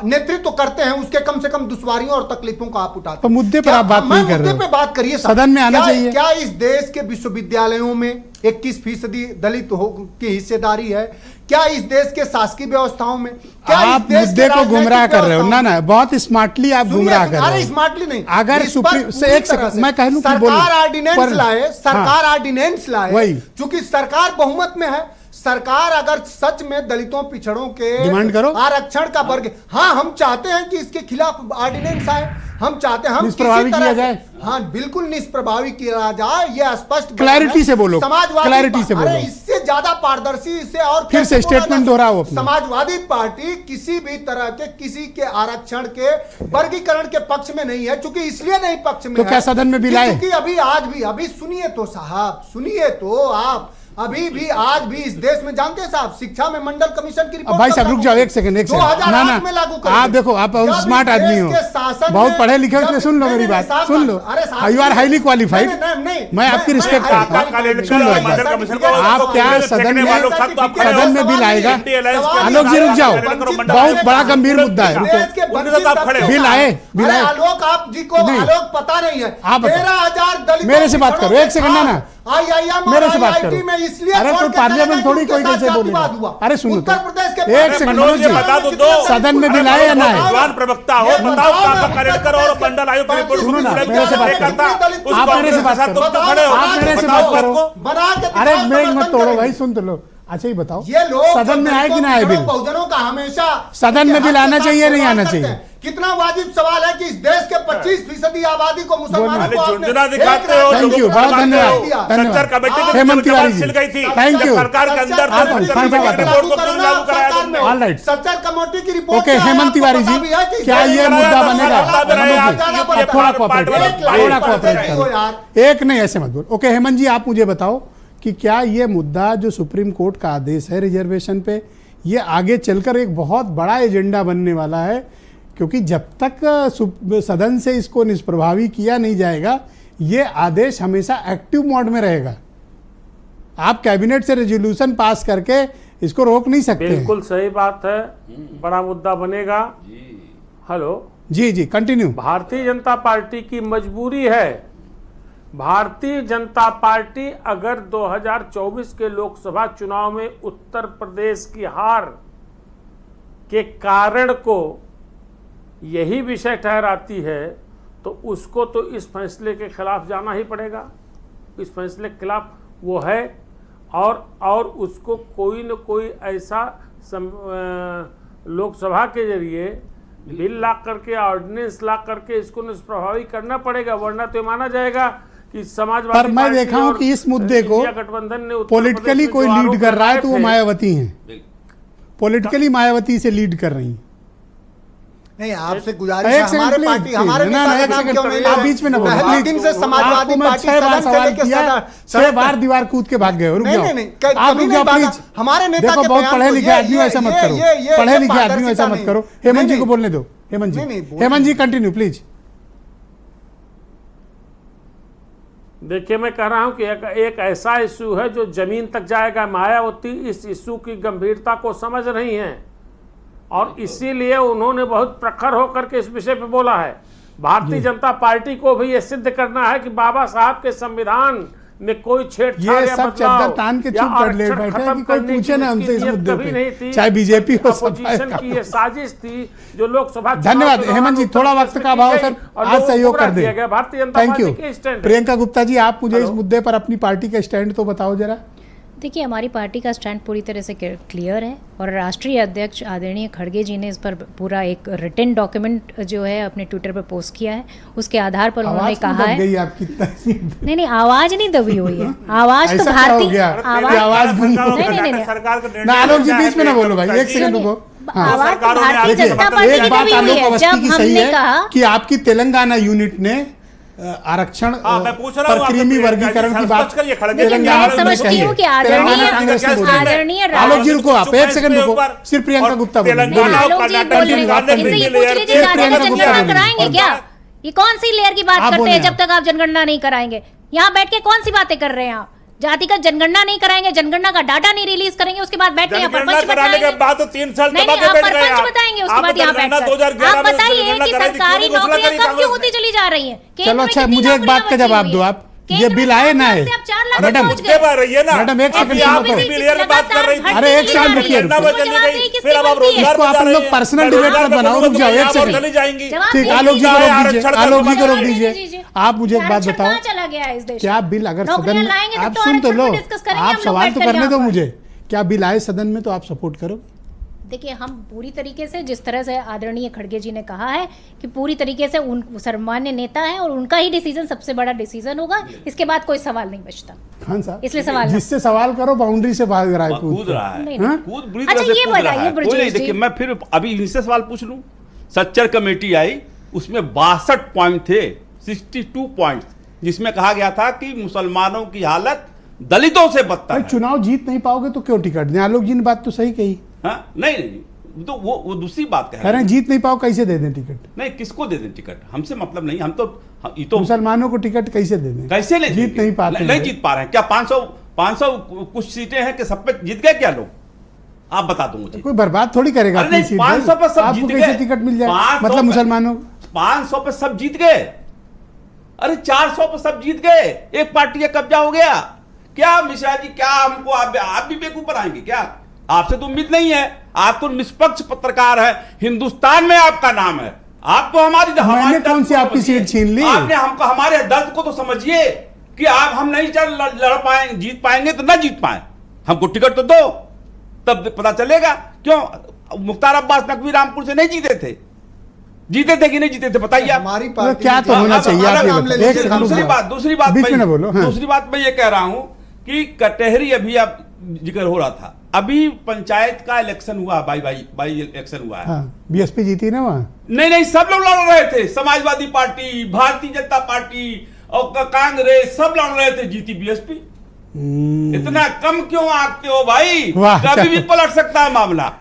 नेतृत्व करते हैं, उसके कम से कम दुश्वारियों और तकलीफों को आप उठाते हैं। तो मुद्दे पर आप बात नहीं कर रहे हो। मुद्दे पे बात करिए, सदन में आना चाहिए। क्या इस देश के विश्वविद्यालयों में 21% दलित की हिस्सेदारी है? क्या इस देश के शासकीय व्यवस्थाओं में? क्या आप मुद्दे को गुमराह कर रहे हो। ना, बहुत स्मार्टली आप गुमराह कर रहे हो। अरे स्मार्टली नहीं, अगर सुप्रीम से एक सेकंड मैं कह लूं, सरकार ऑर्डिनेंस लाए, सरकार ऑर्डिनेंस लाए, क्योंकि सरकार बहुमत में है। सरकार अगर सच में दलितों, पिछड़ों के डिमांड करो, आरक्षण का वर्ग, हाँ, हम चाहते हैं कि इसके खिलाफ ऑर्डिनेंस आए। हम चाहते हैं, हम निष्प्रभावी किया जाए। हाँ, बिल्कुल निष्प्रभावी किया जाए, ये स्पष्ट। क्लैरिटी से बोलो, समाजवादी, क्लैरिटी से बोलो। अरे इससे ज्यादा पारदर्शी से और फिर से स्टेटमेंट दोहराओ अपना। समाजवादी पार्टी किसी भी तरह के, किसी के आरक्षण के वर्गीकरण के पक्ष में नहीं है। चूंकि इसलिए नहीं पक्ष में तो क्या सदन में बिल आए? क्योंकि अभी आज भी, अभी सुनिए तो साहब, सुनिए तो आप, अभी भी आज भी इस देश में जानते हैं साहब, शिक्षा में मंडल कमिशन की रिपोर्ट। भाई साहब रुक जाओ, एक सेकंड। ना ना, आप देखो, आप स्मार्ट आदमी हो, बहुत पढ़े लिखे हो, सुन लो मेरी बात, सुन लो। यू आर हाईली क्वालिफाइड, मैं आपकी रिस्पेक्ट करता हूँ। सुन लो, आप क्या सदन में बिल आएगा? आलोक जी रुक जाओ, बहुत बड़ा गंभीर मुद्दा है, रुको। बिल आए, बिल आए। आलोक, आप जी को आलोक पता नहीं है, आप 13,000 दलित, मेरे से बात करो, एक सेकंड। ना मेरे से बात करो। अरे तो पार्लियामेंट थोड़ी कोई कैसे बोलेगा? अरे सुनो, उत्तर प्रदेश के एक सेकंड मनोज जी, सदन में बिल आए या ना है? प्रवक्ता हो, बताओ काका कालेलकर और मंडल आयोग की रिपोर्ट सुनो ना, मेरे से बात करो। आप मेरे से बात करो, आप मेरे से बात करो। अरे मेघ मत तोड़ो भाई, सुन तो लो। अच्छा ये बताओ, ये लोग सदन में आए कि ना आए बिल? बहुजनों का हमेशा सदन में बिल आना चाहिए नहीं आना चाहिए? कितना वाजिब सवाल है कि इस देश के 25% आबादी को मुसलमानों को आपने झुंझुना दिखाते हो। थैंक यू, बहुत धन्यवाद, सच्चर कमेटी की हेमंत तिवारी छिल गई थी, थैंक यू, सरकार के अंदर रिपोर्ट को क्यों लागू कराया तुमने? ऑलराइट, सच्चर कमेटी की रिपोर्ट ओके हेमंत तिवारी जी, क्या ये मुद्दा बनेगा? थोड़ा कोऑपरेट करो, एक नहीं ऐसे मत बोल। ओके हेमंत जी, आप मुझे बताओ कि क्या ये मुद्दा जो सुप्रीम कोर्ट का आदेश है रिजर्वेशन पे, ये आगे चलकर एक बहुत बड़ा एजेंडा बनने वाला है? क्योंकि जब तक सदन से इसको निष्प्रभावी किया नहीं जाएगा, ये आदेश हमेशा एक्टिव मोड में रहेगा। आप कैबिनेट से रेजोल्यूशन पास करके इसको रोक नहीं सकते। बिल्कुल सही बात है, बड़ा मुद्दा बनेगा। हेलो जी जी, कंटिन्यू। भारतीय जनता पार्टी की मजबूरी है। भारतीय जनता पार्टी अगर 2024 के लोकसभा चुनाव में उत्तर प्रदेश की हार के कारण को यही विषय ठहराती है, तो उसको तो इस फैसले के खिलाफ जाना ही पड़ेगा। इस फैसले के खिलाफ वो है, और उसको कोई न कोई ऐसा लोकसभा के जरिए बिल ला करके, ऑर्डिनेंस ला करके इसको निष्प्रभावी करना पड़ेगा, वरना तो माना जाएगा कि समाजवादी पर मैं देखा हूं कि इस मुद्दे को गठबंधन ने पॉलिटिकली कोई लीड कर रहा है तो वो मायावती हैं, पॉलिटिकली मायावती से लीड कर रही हैं। नहीं, आपसे गुजारिश है, हमारे पार्टी, हमारे नेता का नाम क्यों नहीं आप बीच में ना बोलो। पहले दिन से समाजवादी पार्टी सदन से लेकर छह बार दीवार कूद के भाग गए हो। रुक जाओ, आप रुक जाओ प्लीज। हमारे नेता देखो, के बहुत पढ़े लिखे आदमी ऐसा मत करो, पढ़े लिखे आदमी ऐसा पारदर्शिता मत करो। हेमंत जी को बोलने दो। हेमंत जी कंटिन्यू प्लीज। देखिए, मैं कह रहा हूं कि एक ऐसा इशू है जो जमीन तक जाएगा। मायावती इस इशू की गंभीरता को समझ रही हैं, और इसीलिए उन्होंने बहुत प्रखर होकर के इस विषय पे बोला है। भारतीय जनता पार्टी को भी ये सिद्ध करना है कि बाबा साहब के संविधान में कोई छेड़छाड़ ये या सब चद्दर तान के चुप कर ले बैठे हैं कि कोई पूछे ना हमसे इस मुद्दे पे, चाहे बीजेपी हो, अपोजिशन की ये साजिश थी जो लोकसभा। धन्यवाद हेमंत जी, थोड़ा वक्त का अभाव सर, आज सहयोग कर दे। भारतीय जनता पार्टी के स्टैंड। प्रियंका गुप्ता जी, आप मुझे इस मुद्दे पर अपनी पार्टी का स्टैंड तो बताओ जरा। देखिए, हमारी पार्टी का स्टैंड पूरी तरह से क्लियर है, और राष्ट्रीय अध्यक्ष आदरणीय खड़गे जी ने इस पर पूरा एक रिटन डॉक्यूमेंट जो है अपने ट्विटर पर पोस्ट किया है। उसके आधार पर उन्होंने कहा है नहीं, आवाज नहीं दबी हुई है, आवाज तो भारतीय आवाज नहीं, आलोक जी बीच में ना बोलो भाई, एक सेकंड रुको। आवाज तो भारतीय जनता पार्टी की दबी हुई है। जब हमने कहा कि आपकी तेलंगाना यूनिट ने आरक्षण पर क्रीमी वर्गीकरण की बात मैं समझती हूँ कि आदरणीय आलोक जी रुको, आप एक सेकंड रुको, सिर्फ प्रियंका गुप्ता जनगणना कराएंगे क्या? ये कौन सी लेयर की बात करते हैं? जब तक आप जनगणना नहीं कराएंगे, यहाँ बैठ के कौन सी बातें कर रहे हैं आप? जातिगत जनगणना नहीं कराएंगे, जनगणना का डाटा नहीं रिलीज करेंगे, उसके बाद बैठ के परपंच बताएंगे। बाद तो 3 साल नहीं, आप परपंच बताएंगे, उसके बाद यहाँ बैठकर आप बताइए कि सरकारी नौकरियां कब क्यों होती चली जा रही हैं? चलो अच्छा, मुझे एक बात का जवाब दो आप, ये बिल आए ना है मैडम, मैडम एक सेकंड, अरे एक सेकंड रुकिए, इसको आप लोग पर्सनल डिबेट मत बनाओ, रुक जाओ एक सेकंड। ठीक, आलोक जी को रोक दीजिए, आलोक जी को रोक दीजिए। आप मुझे एक बात बताओ, क्या बिल अगर सदन में, आप सुन तो लो, आप सवाल तो करने दो मुझे, क्या बिल आए सदन में तो आप सपोर्ट करोगे? देखिए, हम पूरी तरीके से, जिस तरह से आदरणीय खड़गे जी ने कहा है कि पूरी तरीके से उन सर्वमान्य नेता है और उनका ही डिसीजन सबसे बड़ा डिसीजन होगा, इसके बाद कोई सवाल नहीं बचता। खान साहब, इसलिए सवाल जिससे सवाल करो बाउंड्री से भाग रहा है, कूद रहा है। अच्छा, ये बताइए ब्रजेश जी, मैं फिर अभी इनसे सवाल पूछ लूं। सच्चर कमेटी आई, उसमें 62 पॉइंट थे, 62 पॉइंट, जिसमें कहा गया था कि मुसलमानों की हालत दलितों से बदतर है। चुनाव जीत नहीं पाओगे तो क्यों टिकट दें? आलोक जी ने बात तो सही कही। हाँ, नहीं तो वो दूसरी बात कह रहे हैं, जीत नहीं पाओ कैसे दे दें टिकट? नहीं, किसको दे दें टिकट, हमसे मतलब नहीं, हम तो मुसलमानों को टिकट कैसे दे दें? कैसे नहीं जीत नहीं पाते, नहीं जीत पा रहे हैं क्या? 500 कुछ सीटें हैं कि सब पे जीत गए क्या लोग? आप बता दो मुझे। कोई बर्बाद थोड़ी करेगा अपनी सीट, 500 पे सब आपको जीत कैसे गए, टिकट मिल जाए? मतलब मुसलमानों 500 पे सब जीत गए, अरे 400 पे सब जीत गए, एक पार्टी का कब्जा हो गया। क्या मिश्रा जी, क्या हमको आप भी बेवकूफ बनाएंगे क्या? आपसे तो उम्मीद नहीं है, आप तो निष्पक्ष पत्रकार है, हिंदुस्तान में आपका नाम है, आप तो हमारी कौन सी आपकी सीट छीन ली? आपने हमको, हमारे दर्द को तो समझिए कि आप हम नहीं लड़ पाएंगे, जीत पाएंगे तो ना जीत पाए, हमको टिकट तो दो, तब पता चलेगा। क्यों मुख्तार अब्बास नकवी रामपुर से नहीं जीते थे? जीते थे कि नहीं जीते थे बताइए आप। हमारी तो पार्टी क्या तो होना चाहिए आप ये बताइए। एक सेकंड दूसरी बात बीच में ना बोलो। हाँ। दूसरी बात मैं ये कह रहा हूं कि कटहरी अभी आप जिक्र हो रहा था, अभी पंचायत का इलेक्शन हुआ, बाई इलेक्शन हुआ है। हाँ, बीएसपी जीती ना वहाँ? नहीं, सब लोग लड़ रहे थे। समाजवादी पार्टी, भारतीय जनता पार्टी और कांग्रेस सब लड़ रहे थे, जीती बीएसपी। इतना कम क्यों आंकते हो भाई? कभी भी पलट सकता है मामला।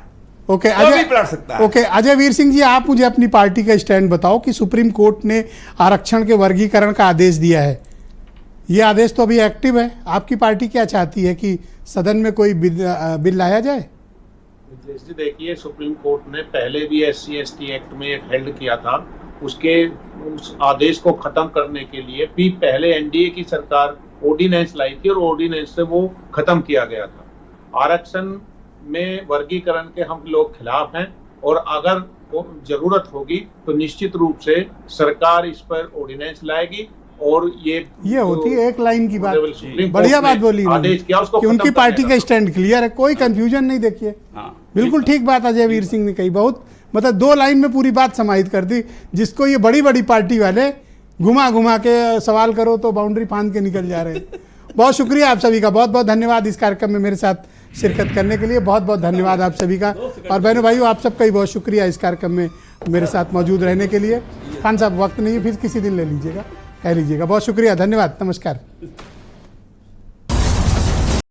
ओके कभी पलट सकता है। ओके अजय वीर सिंह जी, आप मुझे अपनी पार्टी का स्टैंड बताओ कि सुप्रीम कोर्ट ने आरक्षण के वर्गीकरण का आदेश दिया है। ये आदेश तो अभी एक्टिव है। आपकी पार्टी क्या चाहती है कि सदन में कोई बिल लाया जाए? जी देखिए, सुप्रीम कोर्ट ने पहले भी SC/ST एक्ट में एक हेल्ड किया था। उस आदेश को खत्म करने के लिए भी पहले NDA की सरकार ऑर्डिनेंस लाई थी और ऑर्डिनेंस से वो खत्म किया गया था। आरक्षण में वर्गीकरण के हम लोग खिलाफ हैं और अगर जरूरत होगी तो निश्चित रूप से सरकार इस पर ऑर्डिनेंस लाएगी और ये होती है एक लाइन की बात। सुप्रीम बढ़िया बात बोली आदेश किया उसको कि उनकी पार्टी का स्टैंड क्लियर है, कोई कंफ्यूजन नहीं। देखिए बिल्कुल ठीक बात अजय वीर सिंह ने कही, बहुत मतलब 2 लाइन में पूरी बात समाहित कर दी, जिसको ये बड़ी बड़ी पार्टी वाले घुमा घुमा के सवाल करो तो बाउंड्री फांद के निकल जा रहे हैं। बहुत शुक्रिया आप सभी का, बहुत बहुत धन्यवाद इस कार्यक्रम में मेरे साथ शिरकत करने के लिए। बहुत बहुत धन्यवाद आप सभी का। और बहनों भाइयों, आप सबका ही बहुत शुक्रिया इस कार्यक्रम में मेरे साथ मौजूद रहने के लिए। खान साहब वक्त नहीं है, फिर किसी दिन ले लीजिएगा, कह लीजिएगा। बहुत शुक्रिया, धन्यवाद, नमस्कार।